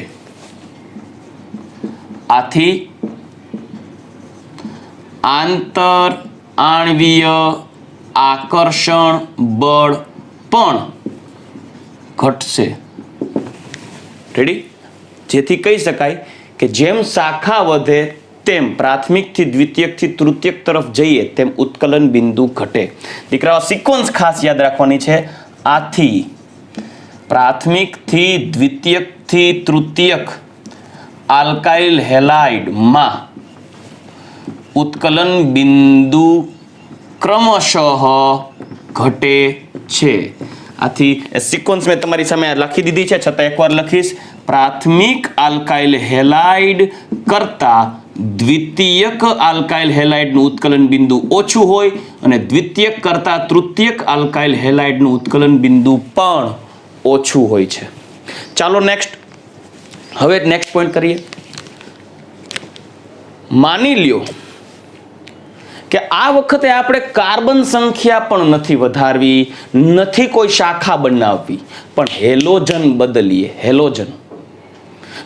આથી આંતર આણવીય આકર્ષણ બળ પણ ઘટશે. રેડી? જેથી કહી શકાય કે જેમ શાખા વધે તેમ પ્રાથમિકથી દ્વિતીયકથી તૃતીયક તરફ જઈએ તેમ ઉત્કલન બિંદુ ઘટે. દીકરાઓ સિક્વન્સ ખાસ યાદ રાખવાની છે. આથી પ્રાથમિકથી દ્વિતીયકથી તૃતીયક આલ્કાઇલ હેલાઇડમાં ઉત્કલન બિંદુ ક્રમશઃ ઘટે છે. આથી સિક્વન્સ મેં તમારી સામે લખી દીધી છે, છતાં એકવાર લખીશ. પ્રાથમિક આલ્કાઇલ હેલાઇડ કરતા દ્વિતીયક આલ્કાઇલ હેલાઇડનું ઉત્કલન બિંદુ ઓછું હોય અને દ્વિતીયક કરતા તૃતીયક આલ્કાઇલ હેલાઇડનું ઉત્કલન બિંદુ પણ ઓછું હોય છે. ચાલો નેક્સ્ટ, હવે નેક્સ્ટ પોઈન્ટ કરીએ. માની લ્યો કે આ વખતે આપણે કાર્બન સંખ્યા પણ નથી વધારવી, નથી કોઈ શાખા બનાવવી, પણ હેલોજન બદલીએ. હેલોજન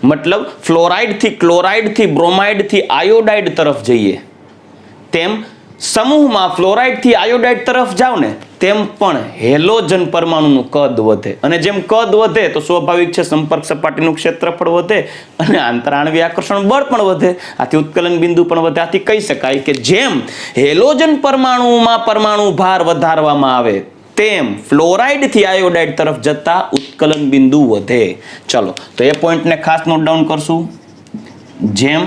મતલબ ફ્લોરાઇડ થી ક્લોરાઇડ થી બ્રોમાઇડ થી આયોડાઇડ તરફ જઈએ તેમ સમૂહમાં ફ્લોરાઇડ થી આયોડાઇડ તરફ જાવ ને તેમ પણ હેલોજન પરમાણુનું કદ વધે. અને જેમ કદ વધે તો સ્વાભાવિક છે સંપર્ક સપાટીનું ક્ષેત્રફળ વધે અને આંતરાણવીય આકર્ષણ બળ પણ વધે. આથી ઉત્કલન બિંદુ પણ વધે. આથી કહી શકાય કે જેમ હેલોજન પરમાણુમાં પરમાણુ ભાર વધારવામાં આવે તેમ ફ્લોરાઇડ થી આયોડાઇડ તરફ જતા ઉત્કલન બિંદુ વધે. ચલો તો એ પોઈન્ટને ખાસ નોટ ડાઉન કરશું. જેમ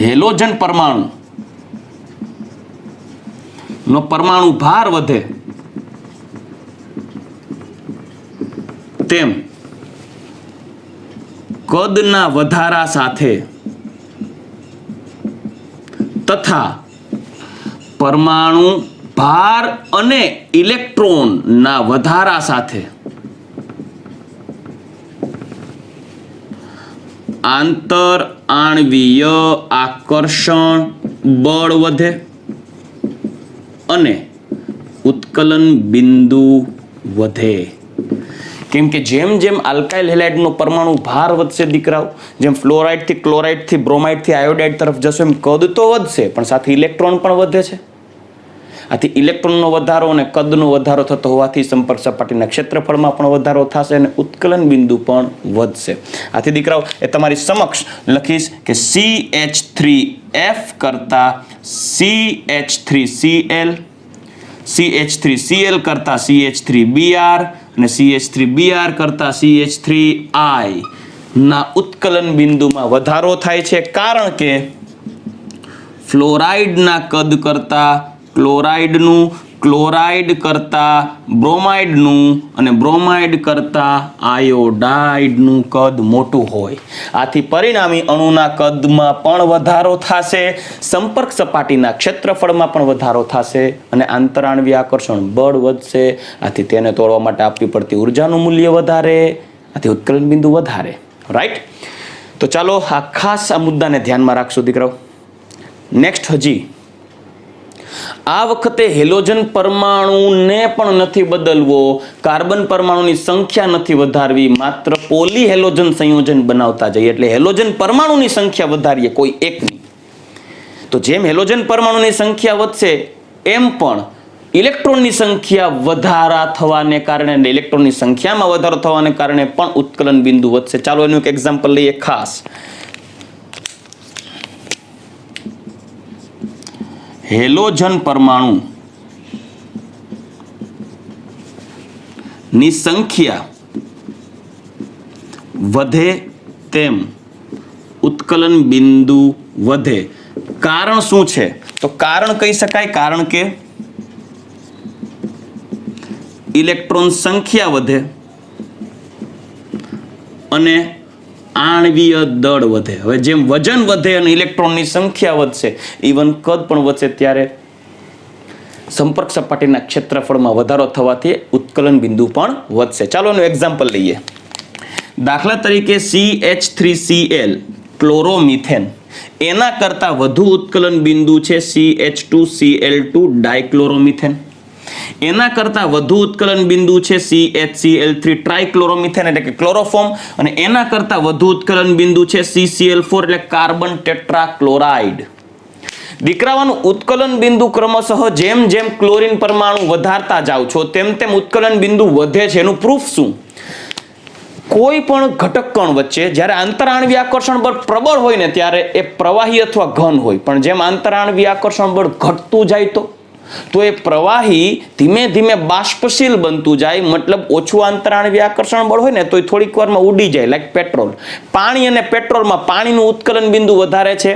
હેલોજન પરમાણુ નો પરમાણુ ભાર વધે તેમ કદના વધારા સાથે તથા પરમાણુ ભાર અને ઇલેક્ટ્રોનના વધારા સાથે આંતર આણવીય આકર્ષણ બળ વધે અને ઉત્કલન બિંદુ વધે. કેમ કે જેમ જેમ આલ્કાઇલ હેલાઇડનો પરમાણુ ભાર વધશે દીકરાઓ, જેમ ફ્લોરાઇડથી ક્લોરાઇડથી બ્રોમાઇડથી આયોડાઇડ તરફ જશો એમ કદ તો વધશે પણ સાથે ઇલેક્ટ્રોન પણ વધે છે. આથી ઇલેક્ટ્રોનનો વધારો અને કદનો વધારો થતો હોવાથી સંપર્ક સપાટીના ક્ષેત્રફળમાં પણ વધારો થશે અને ઉત્કલન બિંદુ પણ વધશે. આથી દીકરાઓ એ તમારી સમક્ષ લખીશ કે CH3F કરતા CH3Cl, CH3Cl કરતા CH3Br અને CH3Br કરતા CH3I ના ઉત્કલન બિંદુમાં વધારો થાય છે, કારણ કે ફ્લોરાઇડના કદ કરતા ક્લોરાઇડનું, ક્લોરાઇડ કરતા બ્રોમાઇડનું અને બ્રોમાઇડ કરતા આયોડાઇડનું કદ મોટું હોય. આથી પરિણામી અણુના કદમાં પણ વધારો થશે, સંપર્ક સપાટીના ક્ષેત્રફળમાં પણ વધારો થશે અને આંતરાણ્વીય આકર્ષણ બળ વધશે. આથી તેને તોડવા માટે આપવી પડતી ઉર્જાનું મૂલ્ય વધારે, આથી ઉત્કલન બિંદુ વધારે. રાઈટ? તો ચાલો આ ખાસ આ મુદ્દાને ધ્યાનમાં રાખશું દીકરાઓ. નેક્સ્ટ હજી આ વખતે હેલોજન પરમાણુને પણ નથી બદલવો, કાર્બન પરમાણુની સંખ્યા નથી વધારવી, માત્ર પોલી હેલોજન સંયોજન બનાવતા જઈએ. એટલે હેલોજન પરમાણુની સંખ્યા વધારીએ કોઈ એકની. તો જેમ હેલોજન પરમાણુની સંખ્યા વધશે એમ પણ ઇલેક્ટ્રોનની સંખ્યા વધારા થવાને કારણે અને ઇલેક્ટ્રોનની સંખ્યામાં વધારો થવાને કારણે પણ ઉત્કલન બિંદુ વધશે. ચાલો એનું એક એક્ઝામ્પલ લઈએ ખાસ. હેલોજન પરમાણુ ની સંખ્યા વધે તેમ ઉત્કલન બિંદુ વધે. કારણ શું છે? તો કારણ કહી શકાય, કારણ કે ઇલેક્ટ્રોન સંખ્યા વધે અને આણ્વીય દળ વધે. હવે જેમ વજન વધે અને ઇલેક્ટ્રોનની સંખ્યા વધશે, ઇવન કદ પણ વધશે, ત્યારે સંપર્ક સપાટીના ક્ષેત્રફળમાં વધારો થવાથી ઉત્કલન બિંદુ પણ વધશે. ચાલો એનું એક્ઝામ્પલ લઈએ. દાખલા તરીકે CH3Cl ક્લોરોમિથેન, એના કરતા વધુ ઉત્કલન બિંદુ છે CH2Cl2 ડાયક્લોરોમિથેન. એના કરતા વધુ ઉત્કલન બિંદુ છે CHCl3 ટ્રાઇક્લોરોમિથેન એટલે કે ક્લોરોફોર્મ, અને એના કરતા વધુ ઉત્કલન બિંદુ છે CCl4 એટલે કાર્બન ટેટ્રાક્લોરાઇડ. દીકરાવાનું ઉત્કલન બિંદુ ક્રમશઃ જેમ જેમ ક્લોરીન પરમાણુ વધારતા જાવ છો તેમ તેમ ઉત્કલન બિંદુ વધે છે. એનું પ્રૂફ શું? કોઈ પણ ઘટક કણ વચ્ચે જ્યારે આંતરાણ્વીય આકર્ષણ બળ પ્રબળ હોય ને ત્યારે એ પ્રવાહી અથવા ઘન હોય, પણ જેમ આંતરાણ્વીય આકર્ષણ બળ ઘટતું જાય તો એ પ્રવાહી ધીમે ધીમે બાષ્પશીલ બનતું જાય. મતલબ ઓછું આંતરાણ્વીય આકર્ષણ બળ હોય ને તો એ થોડીક વારમાં ઉડી જાય, લાઈક પેટ્રોલ. પાણી અને પેટ્રોલમાં પાણીનું ઉત્કલન બિંદુ વધારે છે.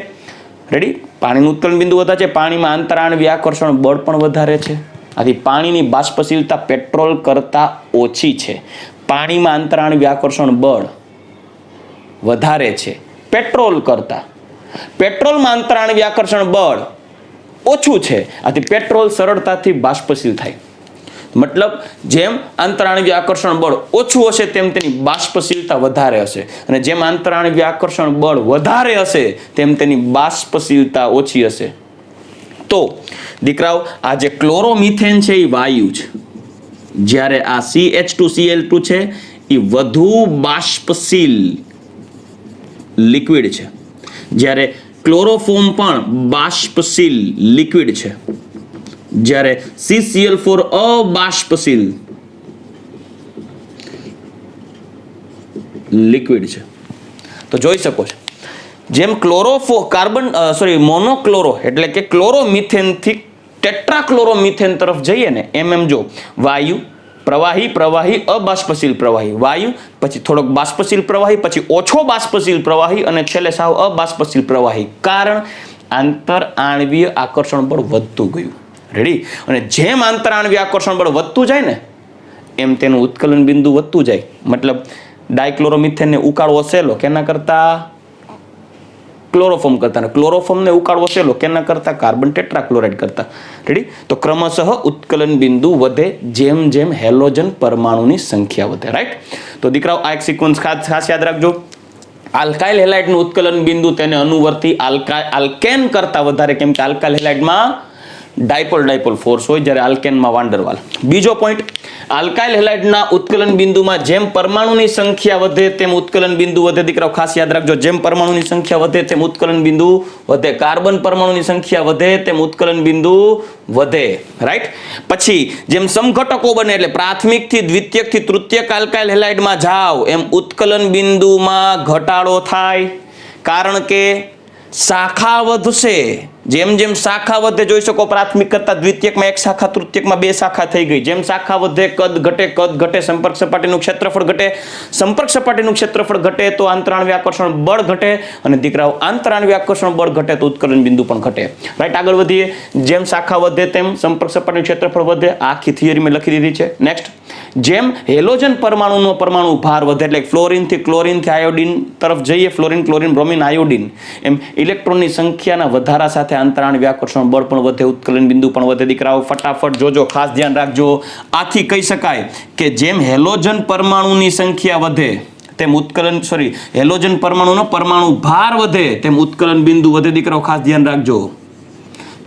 રેડી? પાણીનું ઉત્કલન બિંદુ વધારે છે, પાણીમાં આંતરાણ્વીય આકર્ષણ બળ પણ વધારે છે. આથી પાણીની બાષ્પશીલતા પેટ્રોલ કરતા ઓછી છે. પાણીમાં આંતરાણ્વીય આકર્ષણ બળ વધારે છે પેટ્રોલ કરતા. પેટ્રોલમાં આંતરાણ્વીય આકર્ષણ બળ ઓછું છે. આથી પેટ્રોલ સરળતાથી બાષ્પશીલ થાય. મતલબ જેમ આંતરાણ્વીય આકર્ષણ બળ ઓછું હશે તેમ તેની બાષ્પશીલતા વધારે હશે, અને જેમ આંતરાણ્વીય આકર્ષણ બળ વધારે હશે તેમ તેની બાષ્પશીલતા ઓછી હશે. તો દીકરાઓ આ જે ક્લોરોમિથેન છે એ વાયુ છે, જ્યારે આ CH2Cl2 છે એ વધુ બાષ્પશીલ લિક્વિડ છે, જ્યારે ક્લોરોફોર્મ પણ બાષ્પશીલ લિક્વિડ છે, જ્યારે CCl4 અબાષ્પશીલ લિક્વિડ છે. તો જોઈ શકો છો જેમ મોનોક્લોરો એટલે કે ક્લોરોમિથેન થી ટેટ્રાક્લોરોમિથેન તરફ જઈએ ને એમ જો વાયુ, પ્રવાહી, પ્રવાહી, અબાષ્પશીલ પ્રવાહી, વાયુ, પછી થોડોક બાષ્પશીલ પ્રવાહી, પછી ઓછો બાષ્પશીલ પ્રવાહી અને છેલ્લે સાવ અબાષ્પશીલ પ્રવાહી. કારણ આંતર આણ્વીય આકર્ષણ બળ વધતું ગયું. રેડી? અને જેમ આંતર આણ્વીય આકર્ષણ બળ વધતું જાય ને એમ તેનું ઉત્કલન બિંદુ વધતું જાય. મતલબ ડાયક્લોરોમિથેનને ઉકાળવો સહેલો કેના કરતા? ક્લોરોફોર્મ કરતા, અને ક્લોરોફોર્મને ઉકાળવો સહેલો કેના કરતા? કાર્બન ટેટ્રાક્લોરાઇડ કરતા. રેડી? તો ક્રમશઃ ઉત્કલન બિંદુ વધે જેમ જેમ હેલોજન પરમાણુની સંખ્યા વધે. રાઈટ? તો દીકરાઓ આ એક સિક્વન્સ ખાસ યાદ રાખજો. આલ્કાઇલ હેલાઇડનું ઉત્કલન બિંદુ તેને અનુવર્તી આલ્કેન કરતા વધારે, કેમ કે આલ્કાઇલ હેલાઇડમાં ડાયપોલ ફોર્સ હોય, જ્યારે આલ્કેનમાં વાન્ડરવાલ. બીજો પોઈન્ટ, આલ્કાઇલ હેલાઇડના ઉત્કલન બિંદુમાં જેમ પરમાણુની સંખ્યા વધે તેમ ઉત્કલન બિંદુ વધે. દીકરાઓ ખાસ યાદ રાખજો, જેમ પરમાણુની સંખ્યા વધે તેમ ઉત્કલન બિંદુ વધે. કાર્બન પરમાણુની સંખ્યા વધે તેમ ઉત્કલન બિંદુ વધે. રાઈટ. પછી જેમ સમઘટકો બને એટલે પ્રાથમિક થી દ્વિતીયક થી તૃતીયક આલ્કાઇલ હેલાઇડમાં જાઓ એમ ઉત્કલન બિંદુમાં ઘટાડો થાય, કારણ કે શાખા વધશે. જેમ જેમ શાખા વધે, જોઈ શકો પ્રાથમિક કરતા દ્વિતીયકમાં એક શાખા, તૃતીયકમાં બે શાખા થઈ ગઈ. જેમ શાખા વધે કદ ઘટે, સંપર્ક સપાટીનું ક્ષેત્રફળ ઘટે. સંપર્ક સપાટીનું ક્ષેત્રફળ ઘટે તો આંતરાણ્વીય આકર્ષણ બળ ઘટે, અને દીકરાઓ આંતરાણ્વીય આકર્ષણ બળ ઘટે તો ઉત્કલન બિંદુ પણ ઘટે. રાઈટ, આગળ વધીએ. જેમ શાખા વધે તેમ સંપર્ક સપાટીનું ક્ષેત્રફળ વધે. આખી થિયરી મેં લખી દીધી છે. નેક્સ્ટ, જેમ હેલોજન પરમાણુનો પરમાણુ ભાર વધે, એટલે ફ્લોરિન થી ક્લોરિન થી આયોડિન તરફ જઈએ, ફ્લોરિન, ક્લોરિન, બ્રોમિન, આયોડિન, એમ ઇલેક્ટ્રોનની સંખ્યાના વધારા સાથે આંતરાણ્વીય આકર્ષણ બળ પણ વધે, ઉત્કલન બિંદુ પણ વધે. દીકરાઓ ફટાફટ જોજો, ખાસ ધ્યાન રાખજો. આથી કહી શકાય કે જેમ હેલોજન પરમાણુની સંખ્યા વધે તેમ હેલોજન પરમાણુનો પરમાણુ ભાર વધે તેમ ઉત્કલન બિંદુ વધે. દીકરાઓ ખાસ ધ્યાન રાખજો,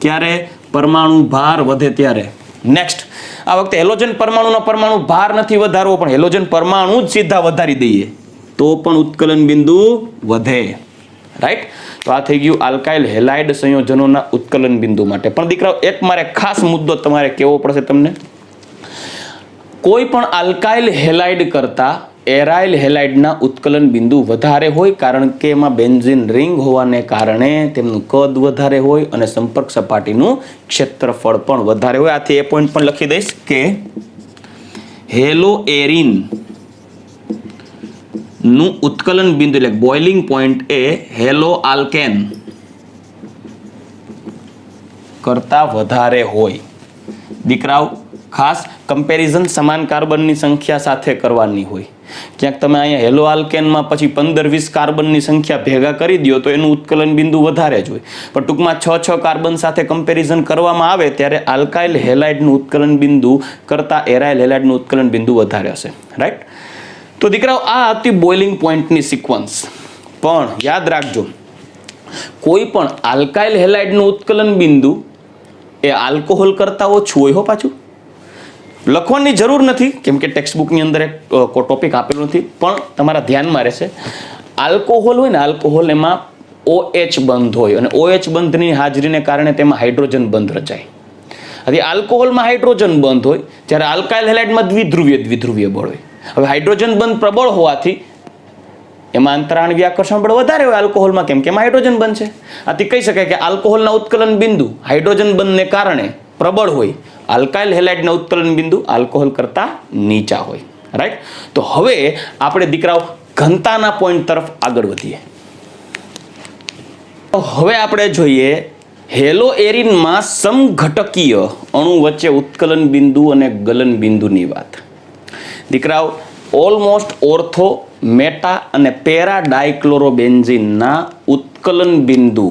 ક્યારે પરમાણુ ભાર વધે ત્યારે. નેક્સ્ટ, આ વખતે હેલોજન પરમાણુનો પરમાણુ ભાર નથી વધારવો, પણ હેલોજન પરમાણુ જ સીધા વધારી દઈએ તો પણ ઉત્કલન બિંદુ વધે. રાઈટ. તો આ થઈ ગયું આલ્કાઇલ હેલાઇડ સંયોજનોના ઉત્કલન બિંદુ માટે. પણ દીકરાઓ એક મારે ખાસ મુદ્દો તમારે કહેવો પડશે તમને. કોઈ પણ આલ્કાઇલ હેલાઇડ કરતા એરાઇલ હેલાઇડના ઉત્કલન બિંદુ વધારે હોય, કારણ કે એમાં બેન્ઝીન રિંગ હોવાને કારણે તેમનું કદ વધારે હોય અને સંપર્ક સપાટીનું ક્ષેત્રફળ પણ વધારે હોય. આથી એ પોઈન્ટ પણ લખી દઈશ કે હેલો એરિન નું ઉત્કલન બિંદુ એટલે બોઇલિંગ પોઈન્ટ એ હેલો આલ્કેન કરતા વધારે હોય. દીકરાઓ ખાસ કમ્પેરિઝન સમાન કાર્બનની સંખ્યા સાથે કરવાની હોય. ક્યાંક તમે અહીંયા હેલો આલ્કેનમાં પછી 15-20 કાર્બનની સંખ્યા ભેગા કરી દો તો એનું ઉત્કલન બિંદુ વધારે જ હોય, પણ ટૂંકમાં 6 કાર્બન સાથે કમ્પેરિઝન કરવામાં આવે ત્યારે આલ્કાઇલ હેલાઇડનું ઉત્કલન બિંદુ કરતા એરાઇલ હેલાઇડનું ઉત્કલન બિંદુ વધારે હશે. રાઈટ. તો દીકરાઓ આ હતી બોઇલિંગ પોઈન્ટની સિક્વન્સ. પણ યાદ રાખજો, કોઈ પણ આલ્કાઇલ હેલાઇડનું ઉત્કલન બિંદુ એ આલ્કોહોલ કરતા ઓછું હોય. પાછું લખવાની જરૂર નથી, કેમ કે ટેક્સ્ટ બુકની અંદર એક ટોપિક આપેલો નથી, પણ તમારા ધ્યાનમાં રહેશે. આલ્કોહોલ હોય ને, આલ્કોહોલ એમાં OH બંધ હોય, અને OH બંધની હાજરીને કારણે તેમાં હાઇડ્રોજન બંધ રચાય. હવે આલ્કોહોલમાં હાઇડ્રોજન બંધ હોય, જ્યારે આલ્કાઇલ હેલાઇડમાં દ્વિધ્રુવીય બળ હોય. હવે હાઇડ્રોજન બંધ પ્રબળ હોવાથી એમાં આંતરાણ્વીય આકર્ષણ બળ વધારે હોય આલ્કોહોલમાં, કેમ કે એમાં હાઇડ્રોજન બંધ છે. આથી કહી શકાય કે આલ્કોહોલના ઉત્કલન બિંદુ હાઇડ્રોજન બંધને કારણે પ્રબળ હોય, આલ્કાઇલ હેલાઇડના ઉત્કલન બિંદુ આલ્કોહોલ કરતા નીચા હોય. રાઈટ. તો હવે આપણે દીકરાઓ ઘનતાના પોઈન્ટ તરફ આગળ વધીએ. હવે આપણે જોઈએ હેલો એરિનમાં સમઘટકીય અણુ વચ્ચે ઉત્કલન બિંદુ અને ગલન બિંદુની વાત. દીકરાઓ ઓલમોસ્ટ ઓર્થો, મેટા અને પેરા ડાયક્લોરોબેન્ઝીનના ઉત્કલન બિંદુ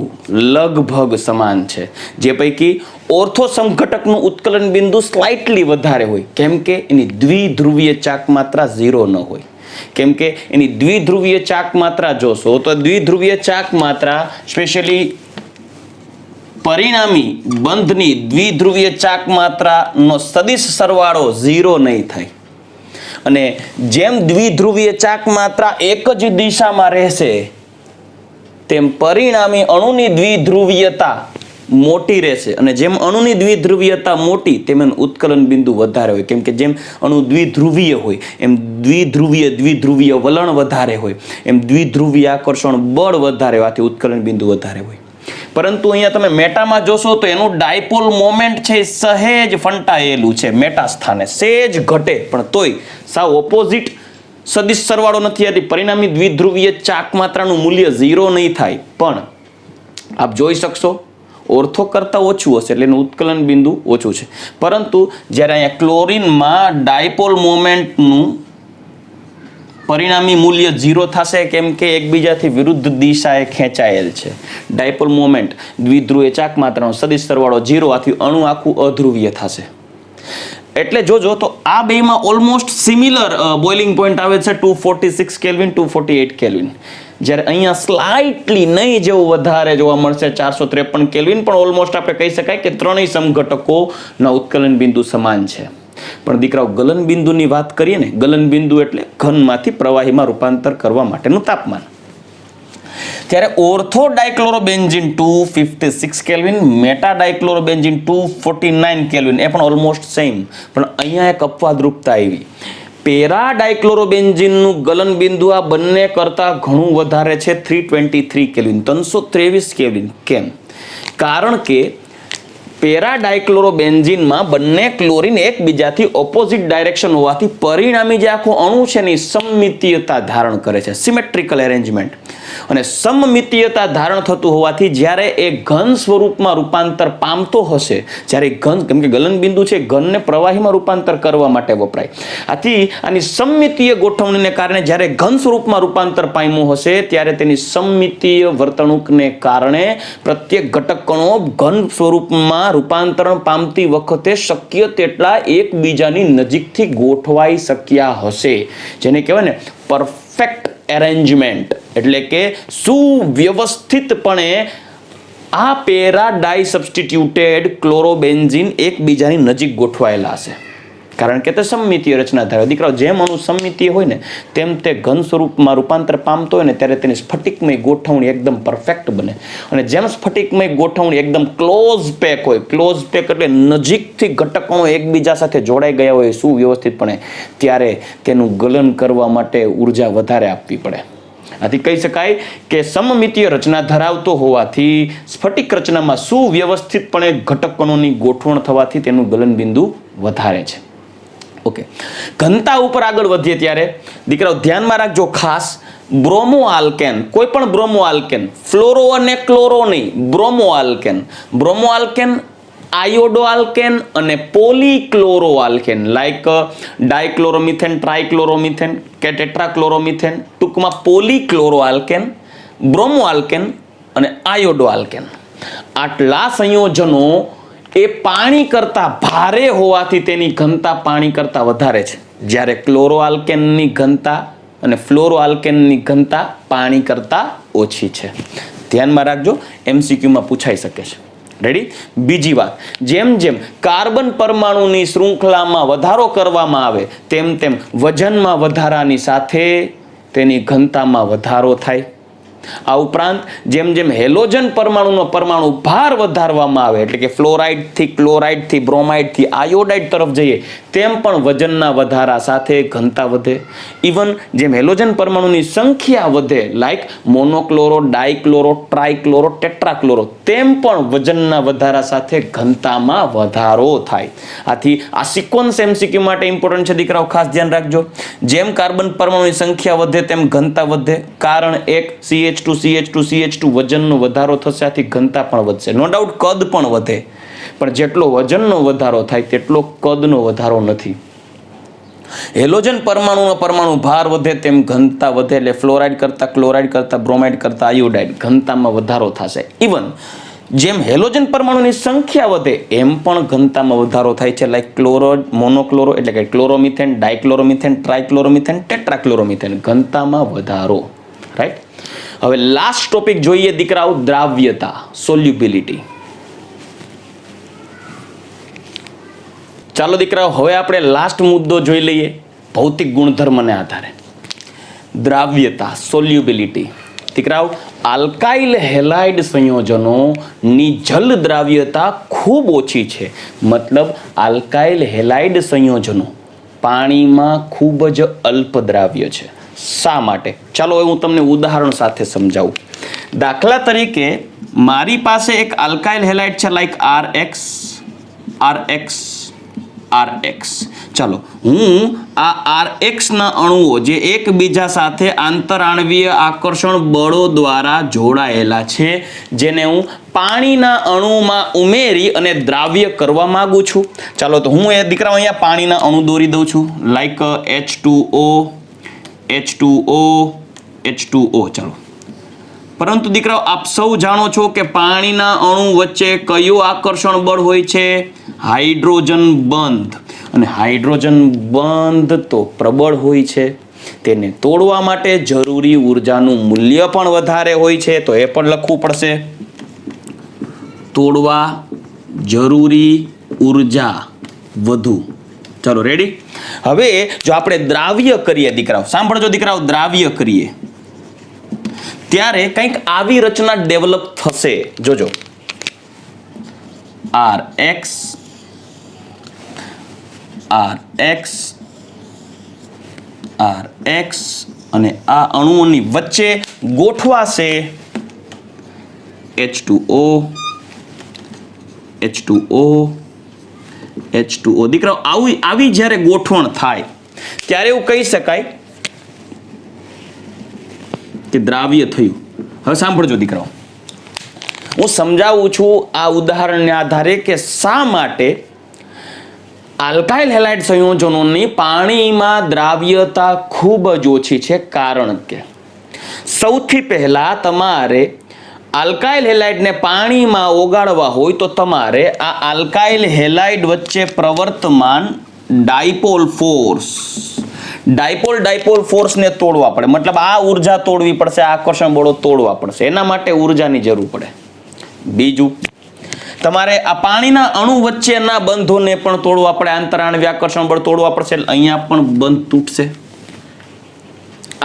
લગભગ સમાન છે. જે પૈકી ઓર્થો સમઘટકનું ઉત્કલન બિંદુ સ્લાઇટલી વધારે હોય, કેમ કે એની દ્વિધ્રુવીય ચાક માત્રા 0 ન હોય. કેમ કે એની દ્વિધ્રુવીય ચાક માત્રા જોશો તો દ્વિધ્રુવીય ચાક માત્રા સ્પેશિયલી પરિણામી બંધની દ્વિધ્રુવીય ચાક માત્રાનો સદિશ સરવાળો 0 નહીં થાય. અને જેમ દ્વિધ્રુવીય ચાક માત્રા એક જ દિશામાં રહેશે તેમ પરિણામી અણુની દ્વિધ્રુવીયતા મોટી રહેશે, અને જેમ અણુની દ્વિધ્રુવીયતા મોટી તેમ એનું ઉત્કલન બિંદુ વધારે હોય. કેમ કે જેમ અણુ દ્વિધ્રુવીય હોય એમ દ્વિધ્રુવીય વલણ વધારે હોય, એમ દ્વિધ્રુવીય આકર્ષણ બળ વધારે હોવાથી ઉત્કલન બિંદુ વધારે હોય. પરંતુ અહીંયા તમે મેટામાં જોશો તો એનું ડાયપોલ મોમેન્ટ છે સહેજ ફંટાયેલું છે, મેટા સ્થાને સહેજ ઘટે, પણ તોય સાવ ઓપોઝિટ સદિશ સરવાળો નથી આવતી. પરિણામી દ્વિધ્રુવીય ચાક માત્રાનું મૂલ્ય 0 નહીં થાય, પણ આપ જોઈ શકશો ઓર્થો કરતા ઓછું હશે એટલે એનું ઉત્કલન બિંદુ ઓછું છે. પરંતુ જ્યારે અહીંયા ક્લોરીનમાં ડાયપોલ મોમેન્ટનું પરિણામી મૂલ્ય 0 થશે, કેમ કે એકબીજાથી વિરુદ્ધ દિશાએ ખેંચાયેલ છે. ડાયપોલ મોમેન્ટ દ્વિધ્રુવીય ચાક માત્રાનો સદિશ સરવાળો 0, આથી અણુ આખું અધ્રુવીય થશે. એટલે જોજો તો આ બેમાં ઓલમોસ્ટ સિમિલર બોઇલિંગ પોઈન્ટ આવે છે 246 કેલ્વિન 248 કેલ્વિન. જ્યારે અહીંયા સ્લાઇટલી નહીં જેવું વધારે જોવા મળશે 453 કેલ્વિન, પણ ઓલમોસ્ટ આપણે કહી શકાય કે ત્રણેય સમઘટકોના ઉત્કલન બિંદુ સમાન છે. પણ દીકરાઓ ગલન બિંદુની વાત કરીએ ને, ગલન બિંદુ એટલે ઘનમાંથી પ્રવાહીમાં રૂપાંતર કરવા માટેનું તાપમાન. ત્યારે ઓર્થો ડાયક્લોરોબેન્ઝીન 256 કેલ્વિન, મેટા ડાયક્લોરોબેન્ઝીન 249 કેલ્વિન, એ પણ ઓલમોસ્ટ સેમ. પણ અહીંયા એક અપવાદરૂપતા આવી. પેરા ડાયક્લોરોબેન્ઝીનનું ગલન બિંદુ આ બંને કરતાં ઘણું વધારે છે, 323 કેલ્વિન, 323 કેલ્વિન. કેમ? કારણ કે પેરા ડાયક્લોરોબેન્ઝીનમાં બંને ક્લોરીન એકબીજાથી ઓપોઝિટ ડાયરેક્શન હોવાથી પરિણામી જે આખું અણુ છે એની સમમિતીયતા ધારણ કરે છે, સિમેટ્રિકલ એરેન્જમેન્ટ. અને સમમિતીયતા ધારણ થતું હોવાથી જ્યારે એ ઘન સ્વરૂપમાં રૂપાંતર પામતો હશે, જ્યારે ઘન, કેમ કે ગલન બિંદુ છે ઘનને પ્રવાહીમાં રૂપાંતર કરવા માટે વપરાય, આથી આની સમમિતીય ગોઠવણીને કારણે જ્યારે ઘન સ્વરૂપમાં રૂપાંતર પામ્યું હશે ત્યારે તેની સમમિતીય વર્તણૂકને કારણે પ્રત્યેક ઘટક કણો ઘન સ્વરૂપમાં રૂપાંતરણ પામતી વખતે શક્ય તેટલા એકબીજાની નજીકથી ગોઠવાઈ શક્યા હશે, જેને કહેવાય ને પરફેક્ટ એરેન્જમેન્ટ, એટલે કે સુવ્યવસ્થિતપણે આ પેરા ડાઈ સબસ્ટિટ્યુટેડ ક્લોરોબેન્ઝીન એકબીજાની નજીક ગોઠવાયેલા હશે, કારણ કે તે સમમિતીય રચના ધરાવે. દીકરાઓ, જેમ અણુ સમમિતીય હોય ને તેમ તે ઘન સ્વરૂપમાં રૂપાંતર પામતો હોય ને ત્યારે તેની સ્ફટિકમય ગોઠવણી એકદમ પરફેક્ટ બને. અને જેમ સ્ફટિકમય ગોઠવણી એકદમ ક્લોઝ પેક હોય, ક્લોઝ પેક એટલે નજીકથી ઘટકો એકબીજા સાથે જોડાઈ ગયા હોય સુવ્યવસ્થિતપણે, ત્યારે તેનું ગલન કરવા માટે ઉર્જા વધારે આપવી પડે. આથી કહી શકાય કે સમમિતીય રચના ધરાવતો હોવાથી સ્ફટિક રચનામાં સુવ્યવસ્થિતપણે ઘટકોની ગોઠવણ થવાથી તેનું ગલન બિંદુ વધારે છે. ઓકે, ઘનતા ઉપર આગળ વધીએ ત્યારે દીકરાઓ ધ્યાનમાં રાખજો ખાસ, બ્રોમો આલ્કેન, કોઈ પણ બ્રોમો આલ્કેન, ફ્લોરો અને ક્લોરો નહીં, bromo alkane, bromo alkane, iodo alkane અને પોલીક્લોરો આલ્કેન, લાઈક ડાયક્લોરોમિથેન, ટ્રાયક્લોરોમિથેન કે ટેટ્રાક્લોરોમિથેન, ટૂંકમાં પોલીક્લોરો આલ્કેન, બ્રોમો આલ્કેન અને આયોડો આલ્કેન, આટલા સંયોજનો એ પાણી કરતાં ભારે હોવાથી તેની ઘનતા પાણી કરતાં વધારે છે, જ્યારે ક્લોરો આલ્કેનની ઘનતા અને ફ્લોરો આલ્કેનની ઘનતા પાણી કરતાં ઓછી છે. ધ્યાનમાં રાખજો, MCQમાં પૂછાઈ શકે છે. રેડી? બીજી વાત, જેમ જેમ કાર્બન પરમાણુની શૃંખલામાં વધારો કરવામાં આવે તેમ તેમ વજનમાં વધારાની સાથે તેની ઘનતામાં વધારો થાય. આ ઉપરાંત જેમ જેમ હેલોજન પરમાણુનો પરમાણુ ભાર વધારવામાં આવે, એટલે કે ફ્લોરાઇડથી ક્લોરાઇડથી બ્રોમાઇડથી આયોડાઇડ તરફ જઈએ, તેમ પણ વજનના વધારા સાથે ઘનતા વધે. ઇવન જેમ હેલોજન પરમાણુની સંખ્યા વધે, લાઈક મોનોક્લોરો, ડાયક્લોરો, ટ્રાયક્લોરો, ટેટ્રાક્લોરો, તેમ પણ વજનના વધારા સાથે ઘનતામાં વધારો થાય. આથી આ સિક્વન્સ MCQ માટે ઇમ્પોર્ટન્ટ છે દીકરાઓ, ખાસ ધ્યાન રાખજો. જેમ કાર્બન પરમાણુની સંખ્યા વધે તેમ ઘનતા વધે, કારણ એક CH2 વજનનો વધારો થશે, આથી ઘનતા પણ વધશે. નો ડાઉટ કદ પણ વધે, પણ જેટલો વજનનો વધારો થાય તેટલો કદનો વધારો નથી. હેલોજન પરમાણુનો પરમાણુ ભાર વધે તેમ ઘનતા વધે, એટલે ફ્લોરાઇડ કરતા, ક્લોરાઇડ કરતા, બ્રોમાઇડ કરતા આયોડાઇડ ઘનતામાં વધારો થશે. ઇવન જેમ હેલોજન પરમાણુની સંખ્યા વધે એમ પણ ઘનતામાં વધારો થાય છે, લાઈક ક્લોરો, મોનોક્લોરો એટલે કે ક્લોરોમિથેન, ડાયક્લોરોમિથેન, ટ્રાયક્લોરોમિથેન, ટેટ્રાક્લોરોમિથેન, ઘનતામાં વધારો. રાઈટ? હવે લાસ્ટ ટોપિક જોઈએ દીકરાઓ, દ્રાવ્યતા, સોલ્યુબિલિટી. ચાલો દીકરાઓ, હવે આપણે લાસ્ટ મુદ્દો જોઈ લઈએ, ભૌતિક ગુણધર્મને આધારે દ્રાવ્યતા, સોલ્યુબિલિટી. દીકરાઓ, આલ્કાઇલ હેલાઇડ સંયોજનોની જલ દ્રાવ્યતા ખૂબ ઓછી છે. મતલબ આલ્કાઇલ હેલાઇડ સંયોજનો પાણીમાં ખૂબ જ અલ્પ દ્રાવ્ય છે. શા માટે? ચાલો હવે હું તમને ઉદાહરણ સાથે સમજાવું. દાખલા તરીકે મારી પાસે એક આલ્કાઇલ હેલાઇડ છે, લાઈક RX. ચાલો હું આ RX ના અણુઓ જે એકબીજા સાથે આંતરાણવીય આકર્ષણ બળો દ્વારા જોડાયેલા છે, જેને હું પાણીના અણુમાં ઉમેરી અને દ્રાવ્ય કરવા માંગુ છું. ચાલો તો હું એ દીકરાઓ અહીંયા પાણીના અણુ દોરી દઉં છું, લાઈક H2O. ચાલો, પરંતુ દીકરાઓ આપ સૌ જાણો છો કે પાણીના અણુ વચ્ચે કયું આકર્ષણ બળ હોય છે? હાઇડ્રોજન બંધ. અને હાઇડ્રોજન બંધ તો પ્રબળ હોય છે. તેને તોડવા માટે જરૂરી ઉર્જાનું મૂલ્ય પણ વધારે હોય છે, તો એ પણ લખવું પડશે. તોડવા જરૂરી ઉર્જા વધુ. ચલો રેડી. હવે જો આપણે દ્રાવ્ય કરીએ દીકરાઓ, સાંભળજો દીકરાઓ, દ્રાવ્ય કરીએ ત્યારે કંઈક આવી રચના ડેવલપ થશે. જોજો, Rx અને આ અણુઓની વચ્ચે ગોઠવાશે H2O. દીકરાઓ આવી જ્યારે ગોઠવણ થાય ત્યારે એવું કહી શકાય કે દ્રાવ્ય થયું. હવે સાંભળજો દીકરાઓ, હું સમજાવું છું આ ઉદાહરણને આધારે કે શા માટે આલ્કાઇલ હેલાઇડ સંયોજનોની પાણીમાં દ્રાવ્યતા ખૂબ જ ઓછી છે. કારણ કે સૌથી પહેલા તમારે આલ્કાઇલ હેલાઇડને પાણીમાં ઓગાળવા હોય તો તમારે આ આલ્કાઇલ હેલાઇડ વચ્ચે પ્રવર્તમાન ડાયપોલ ફોર્સને તોડવા પડે. મતલબ આ ઉર્જા તોડવી પડશે, આકર્ષણ બળો તોડવા પડશે. એના માટે ઉર્જાની જરૂર પડે. બીજું, તમારે આ પાણીના અણુ વચ્ચેના બંધોને પણ તોડવા પડે, આંતરાણ્વીય આકર્ષણ બળ તોડવા પડશે. અહીંયા પણ બંધ તૂટશે.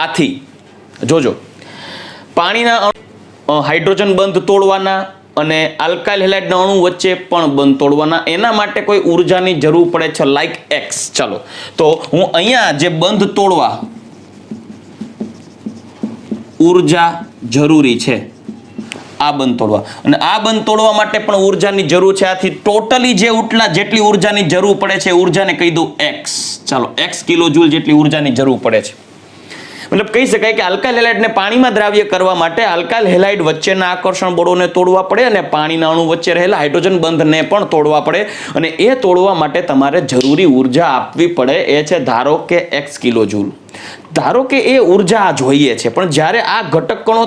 આથી જોજો, પાણીના હાઇડ્રોજન બંધ તોડવાના અને આલ્કાઇલ હેલાઇડના અણુ વચ્ચે પણ બંધ તોડવાના. એના માટે કોઈ ઉર્જાની જરૂર પડે છે, લાઈક X. ચાલો, તો હું અહીંયા જે બંધ તોડવા ઉર્જા જરૂરી છે, આ બંધ તોડવા, અને આ બંધ તોડવા માટે પણ ઉર્જાની જરૂર છે. આથી ટોટલી જેટલી ઉર્જાની જરૂર પડે છે ઉર્જાને કહી દઉં X. ચાલો, X કિલોજૂલ જેટલી ઉર્જાની જરૂર પડે છે. મતલબ કહી શકાય કે આલ્કાઇલ હેલાઇડને પાણીમાં દ્રાવ્ય કરવા માટે આલ્કાઇલ હેલાઇડ વચ્ચેના આકર્ષણ બળોને તોડવા પડે અને પાણીના અણુ વચ્ચે રહેલા હાઇડ્રોજન બંધને પણ તોડવા પડે. અને એ તોડવા માટે તમારે જરૂરી ઉર્જા આપવી પડે. એ છે ધારો કે X કિલોજૂલ. ધારો કે એ ઉર્જા જોઈએ છે, પણ જ્યારે આ ઘટક કણો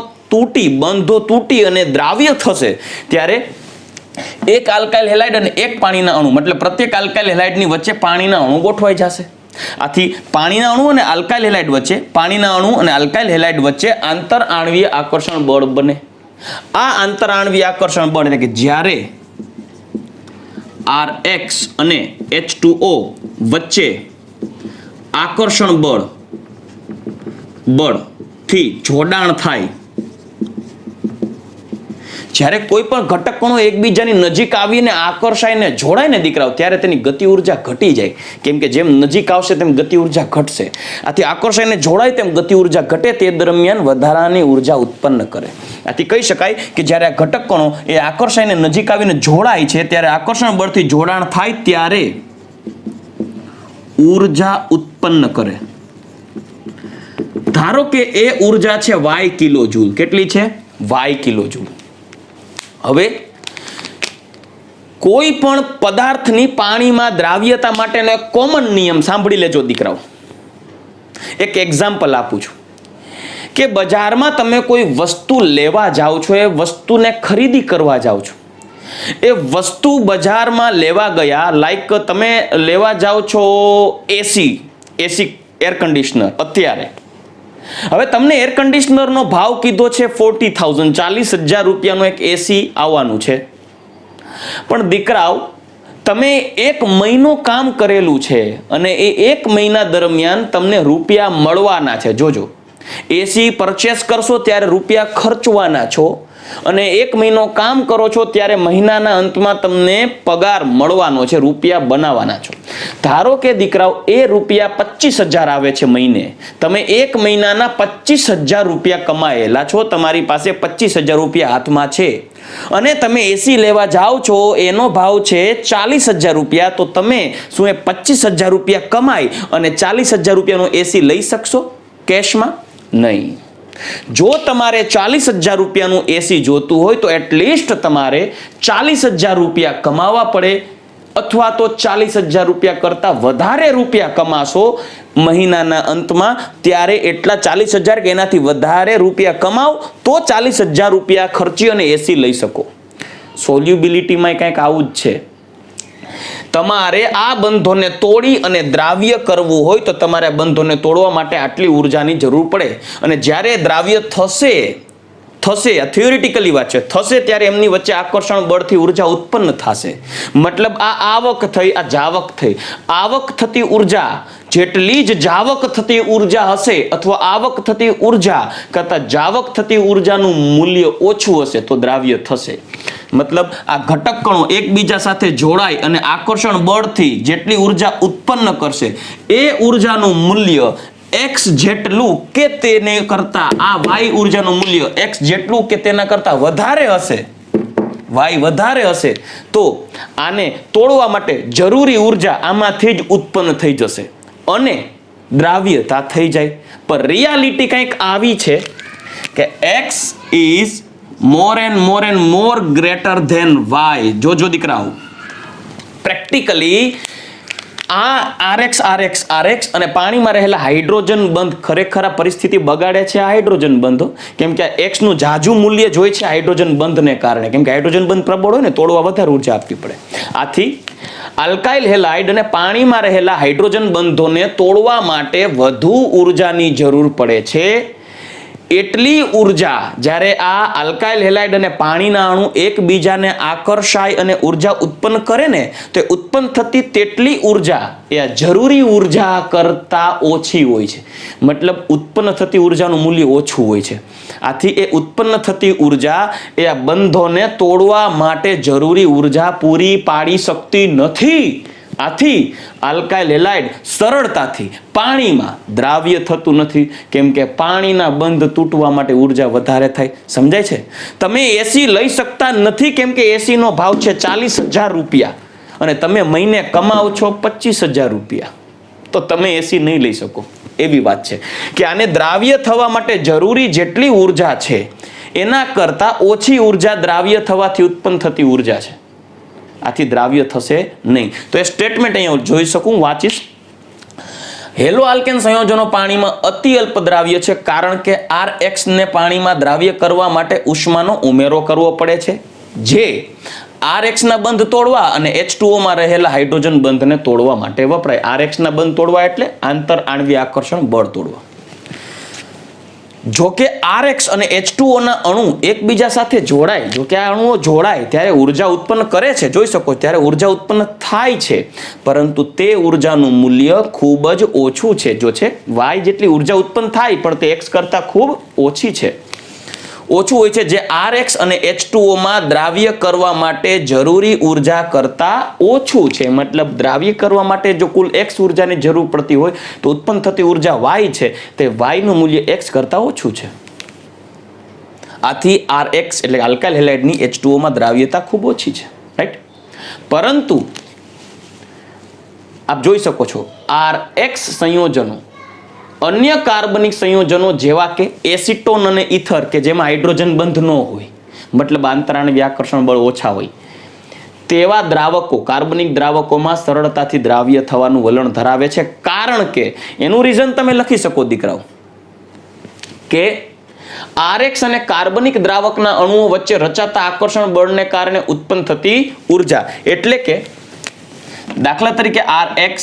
બંધો તૂટી અને દ્રાવ્ય થશે ત્યારે એક આલ્કાઇલ હેલાઇડ અને એક પાણીના અણુ, મતલબ પ્રત્યેક આલ્કાઇલ હેલાઇડની વચ્ચે પાણીના અણુ ગોઠવાઈ જશે. આથી પાણીના અણુ અને આલ્કાઇલ હેલાઇડ વચ્ચે આંતર આણ્વીય આકર્ષણ બળ બને. આ આંતર આણ્વીય આકર્ષણ બળ એટલે કે જ્યારે Rx અને H2O વચ્ચે આકર્ષણ બળથી જોડાણ થાય, જ્યારે કોઈ પણ ઘટક કણો એકબીજાની નજીક આવીને આકર્ષાઈને જોડાય ને દીકરાઓ, ત્યારે તેની ગતિ ઉર્જા ઘટી જાય. કેમ કે જેમ નજીક આવશે તેમ ગતિ ઉર્જા ઘટશે. આથી આકર્ષાઈને જોડાય તેમ ગતિ ઉર્જા ઘટે, તે દરમિયાન વધારાની ઉર્જા ઉત્પન્ન કરે. આથી કહી શકાય કે જ્યારે આ ઘટક કણો એ આકર્ષાઈને નજીક આવીને જોડાય છે, ત્યારે આકર્ષણ બળથી જોડાણ થાય ત્યારે ઉર્જા ઉત્પન્ન કરે. ધારો કે એ ઉર્જા છે Y કિલોજૂલ. કેટલી છે? Y કિલોજૂલ. હવે કોઈ પણ પદાર્થની પાણીમાં દ્રાવ્યતા માટેનો એક કોમન નિયમ સાંભળી લેજો દીકરાઓ. એક એક્ઝામ્પલ આપું છું કે બજારમાં તમે કોઈ વસ્તુ લેવા જાઓ છો, એ વસ્તુને ખરીદી કરવા જાઓ છો. એ વસ્તુ બજારમાં લેવા ગયા, લાઈક તમે લેવા જાઓ છો એસી એર કન્ડિશનર. અત્યારે હવે તમને એર કન્ડિશનરનો ભાવ કીધો છે 40,000, 40,000 રૂપિયાનું એક એસી આવવાનું છે. પણ દીકરાઓ, તમે 1 મહિનો કામ કરેલું છે અને એ 1 મહિના દરમિયાન તમને રૂપિયા મળવાના છે. જોજો, એસી પરચેસ કરશો ત્યારે રૂપિયા ખર્ચવાના છો, અને 1 મહિનો કામ કરો છો ત્યારે મહિનાના અંતમાં તમને પગાર મળવાનો છે, રૂપિયા બનાવવાના છો. ધારો કે દીકરાઓ એ રૂપિયા 25,000 આવે છે મહિને. તમે 1 મહિનાના 25,000 રૂપિયા કમાયેલા છો, તમારી પાસે 25,000 રૂપિયા હાથમાં છે, અને તમે એસી લેવા જાઓ છો, એનો ભાવ છે 40,000 રૂપિયા. તો તમે શું એ 25,000 રૂપિયા કમાઈ અને 40,000 રૂપિયાનો એસી લઈ શકશો કેશમાં? નહીં. જો તમારે 40,000 રૂપિયાનું એસી જોતું હોય તો એટલીસ્ટ તમારે 40,000 રૂપિયા કમાવા પડે, અથવા તો 40,000 રૂપિયા કરતા વધારે રૂપિયા કમાશો મહિનાના અંતમાં, ત્યારે એટલા 40,000 કે એનાથી વધારે રૂપિયા કમાવ તો 40,000 રૂપિયા ખર્ચી અને એસી લઈ શકો. સોલ્યુબિલિટીમાં કંઈક આવું જ છે. તમારે આ બંધોને તોડી અને દ્રાવ્ય કરવું હોય તો તમારે આ બંધોને તોડવા માટે આટલી ઉર્જાની જરૂર પડે. અને જ્યારે દ્રાવ્ય થશે આ થિયોરિટિકલી વાત છે, થશે ત્યારે એમની વચ્ચે આકર્ષણ બળથી ઉર્જા ઉત્પન્ન થશે. મતલબ આ આવક થઈ, આ જાવક થઈ. આવક થતી ઉર્જા જેટલી જ જાવક થતી ઉર્જા હશે અથવા આવક થતી ઉર્જા કરતા જાવક થતી ઉર્જાનું મૂલ્ય ઓછું હશે તો દ્રાવ્ય થશે. મતલબ આ ઘટક કણો એકબીજા સાથે જોડાય અને આકર્ષણ બળથી જેટલી ઉર્જા ઉત્પન્ન કરશે એ ઉર્જાનું મૂલ્ય x જેટલું કે તેને કરતા આ y ઉર્જાનું મૂલ્ય x જેટલું કે તેના કરતા વધારે હશે, y વધારે હશે તો આને તોડવા માટે જરૂરી ઉર્જા આમાંથી જ ઉત્પન્ન થઈ જશે અને દ્રાવ્યતા થઈ જાય. પણ રિયાલિટી કંઈક આવી છે કે x is more and more greater than y. જોજો દીકરાઓ, પ્રેક્ટિકલી આ rx અને પાણીમાં રહેલા હાઇડ્રોજન બંધ ખરેખર આ પરિસ્થિતિ બગાડે છે આ હાઇડ્રોજન બંધો. કેમ કે x નું જાજુ મૂલ્ય જોઈ છે હાઇડ્રોજન બંધને કારણે. કેમ કે હાઇડ્રોજન બંધ પ્રબળ હોય ને, તોડવા વધારે ઉર્જા આપવી પડે. આથી આલ્કાઇલ હેલાઇડ અને પાણીમાં રહેલા હાઇડ્રોજન બંધોને તોડવા માટે વધુ ઉર્જાની જરૂર પડે છે. એટલી ઉર્જા જ્યારે આ આલ્કાઇલ હેલાઇડ અને પાણીના અણુ એકબીજાને આકર્ષાય અને ઉર્જા ઉત્પન્ન કરે ને તો ઉત્પન્ન થતી તેટલી ઉર્જા એ આ જરૂરી ઉર્જા કરતા ઓછી હોય છે. મતલબ ઉત્પન્ન થતી ઉર્જાનું મૂલ્ય ઓછું હોય છે. આથી એ ઉત્પન્ન થતી ઉર્જા એ આ બંધોને તોડવા માટે જરૂરી ઉર્જા પૂરી પાડી શકતી નથી. આથી આલ્કાઇલ હેલાઇડ સરળતાથી પાણીમાં દ્રાવ્ય થતું નથી. કેમ કે પાણીના બંધ તૂટવા માટે ઉર્જા વધારે થાય. સમજાય છે? તમે એસી લઈ શકતા નથી કેમ કે એસી નો ભાવ છે 40,000 રૂપિયા અને તમે મહિને કમાઓ છો 25,000 રૂપિયા, તો તમે એસી નહીં લઈ શકો. એવી વાત છે કે આને દ્રાવ્ય થવા માટે જરૂરી જેટલી ઉર્જા છે એના કરતા ઓછી ઉર્જા દ્રાવ્ય થવાથી ઉત્પન્ન થતી ઉર્જા છે. આથી દ્રાવ્ય થશે નહીં. તો એ સ્ટેટમેન્ટ અહીંયા જોઈ શકું, વાંચીશ. હેલો આલ્કેન સંયોજનો પાણીમાં અતિ અલ્પ દ્રાવ્ય છે કારણ કે Rx ને પાણીમાં દ્રાવ્ય કરવા માટે ઉષ્માનો ઉમેરો કરવો પડે છે જે Rx ના બંધ તોડવા અને H2O માં રહેલા હાઇડ્રોજન બંધને તોડવા માટે વપરાય. Rx ના બંધ તોડવા એટલે આંતર આણ્વીય આકર્ષણ બળ તોડવા. જો કે Rx અને H2O ના અણુ એકબીજા સાથે જોડાય, જો કે આ અણુઓ જોડાય ત્યારે ઉર્જા ઉત્પન્ન કરે છે, જોઈ શકો ત્યારે ઉર્જા ઉત્પન્ન થાય છે, પરંતુ તે ઉર્જાનું મૂલ્ય ખૂબ જ ઓછું છે. જો છે y જેટલી ઉર્જા ઉત્પન્ન થાય પણ તે x કરતા ખૂબ ઓછી છે, ઓછું હોય છે, જે Rx અને H2O માં દ્રાવ્ય કરવા માટે જરૂરી ઉર્જા કરતા ઓછું છે. મતલબ દ્રાવ્ય કરવા માટે જો કુલ x ઉર્જાની જરૂર પડતી હોય તો ઉત્પન્ન થતી ઉર્જા y છે તે y નું મૂલ્ય x કરતા ઓછું છે. આથી Rx એટલે આલ્કાઇલ હેલાઇડની H2O માં દ્રાવ્યતા ખૂબ ઓછી છે, રાઈટ. પરંતુ આપ જોઈ શકો છો Rx સંયોજનો અન્ય કાર્બનિક સંયોજનો જેવા કે એસિટોન અને ઇથર કે જેમાં હાઇડ્રોજન બંધ ન હોય, મતલબ આંતરાણ્વીય આકર્ષણ બળ ઓછા હોય, તેવા દ્રાવકો કાર્બનિક દ્રાવકોમાં સરળતાથી દ્રાવ્ય થવાનું વલણ ધરાવે છે. કારણ કે એનું રીઝન તમે લખી શકો દીકરાઓ કે Rx અને કાર્બનિક દ્રાવકના અણુઓ વચ્ચે રચાતા આકર્ષણ બળને કારણે ઉત્પન્ન થતી ઉર્જા, એટલે કે દાખલા તરીકે Rx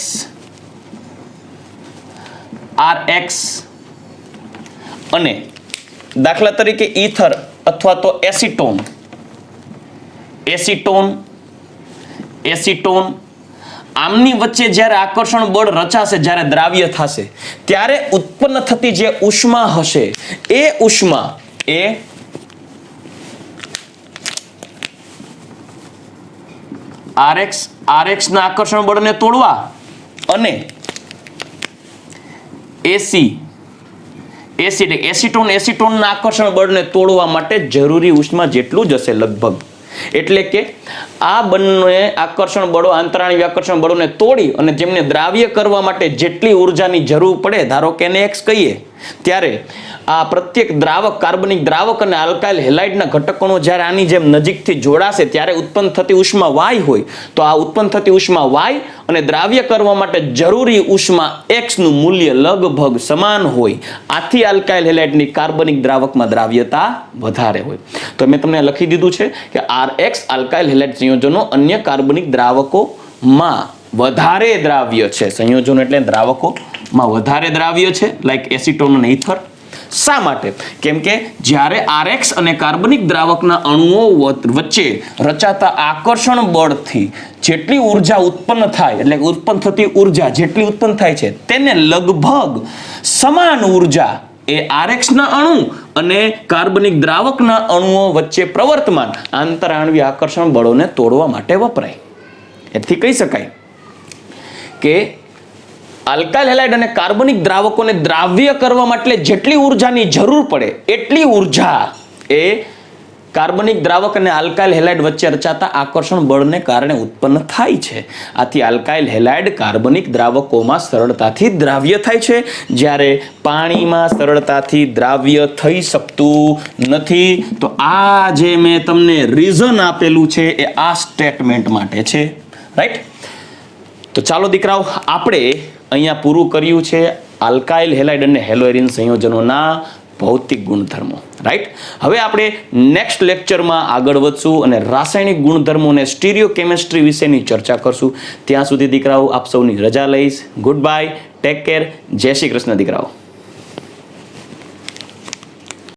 અને દાખલા તરીકે ઇથર અથવા તો એસિટોન આમની વચ્ચે જ્યારે આકર્ષણ બળ રચાશે, જ્યારે દ્રાવ્ય થશે ત્યારે ઉત્પન્ન થતી જે ઉષ્મા હશે એ ઉષ્મા એ Rx ના આકર્ષણ બળને તોડવા અને એસિટોન ના આકર્ષણ બળને તોડવા માટે જરૂરી ઉષ્મા જેટલું જ હશે લગભગ. એટલે કે આ બંને આકર્ષણ બળો આંતરાણ્વીય આકર્ષણ બળોને તોડી અને જેમને દ્રાવ્ય કરવા માટે જેટલી ઉર્જાની જરૂર પડે, ધારો કે એને x કહીએ, ત્યારે આ પ્રત્યેક દ્રાવક કાર્બનિક દ્રાવક અને આલ્કાઇલ હેલાઇડના ઘટકોનો જ્યારે આની જેમ નજીકથી જોડાશે ત્યારે ઉત્પન્ન થતી ઉષ્મા y હોય તો આ ઉત્પન્ન થતી ઉષ્મા y અને દ્રાવ્ય કરવા માટે જરૂરી ઉષ્મા x નું મૂલ્ય લગભગ સમાન હોય. આથી આલ્કાઇલ હેલાઇડની કાર્બનિક દ્રાવકમાં દ્રાવ્યતા વધારે હોય. તો મેં તમને લખી દીધું છે કે Rx આલ્કાઇલ હેલાઇડ સંયોજનો અન્ય કાર્બનિક દ્રાવકો માં વધારે દ્રાવ્ય છે, સંયોજનો એટલે દ્રાવકોમાં વધારે દ્રાવ્ય છે, લાઈક એસિટોન અને ઇથર. શા માટે? કેમ કે જ્યારે આરએક્સ અને કાર્બનિક દ્રાવકના અણુઓ વચ્ચે રચાતા આકર્ષણ બળથી જેટલી ઉર્જા ઉત્પન્ન થાય, એટલે ઉત્પન્ન થતી ઉર્જા જેટલી ઉત્પન્ન થાય છે તેને લગભગ સમાન ઉર્જા એ આરએક્સ ના અણુ અને કાર્બનિક દ્રાવકના અણુઓ વચ્ચે પ્રવર્તમાન આંતરાણવીય આકર્ષણ બળોને તોડવા માટે વપરાય. એથી કહી શકાય કે આલ્કાઇલ હેલાઇડ અને કાર્બનિક દ્રાવકોને દ્રાવ્ય કરવા માટે જેટલી ઉર્જાની જરૂર પડે એટલી ઉર્જા એ કાર્બનિક દ્રાવક અને આલ્કાઇલ હેલાઇડ વચ્ચે રચાતા આકર્ષણ બળને કારણે ઉત્પન્ન થાય છે. આથી આલ્કાઇલ હેલાઇડ કાર્બનિક દ્રાવકોમાં સરળતાથી દ્રાવ્ય થાય છે, જ્યારે પાણીમાં સરળતાથી દ્રાવ્ય થઈ શકતું નથી. તો આ જે મેં તમને રીઝન આપેલું છે એ આ સ્ટેટમેન્ટ માટે છે. રાઈટ? તો ચાલો દીકરાઓ, આપણે અહીંયા પૂરું કર્યું છે આલ્કાઇલ હેલાઇડ અને હેલોએરિન સંયોજનોના ભૌતિક ગુણધર્મો. રાઈટ? હવે આપણે નેક્સ્ટ લેક્ચરમાં આગળ વધશું અને રાસાયણિક ગુણધર્મો અને સ્ટીરિયોકેમિસ્ટ્રી વિશેની ચર્ચા કરશું. ત્યાં સુધી દીકરાઓ આપ સૌની રજા લઈશ. ગુડ બાય, ટેક કેર, જય શ્રી કૃષ્ણ દીકરાઓ.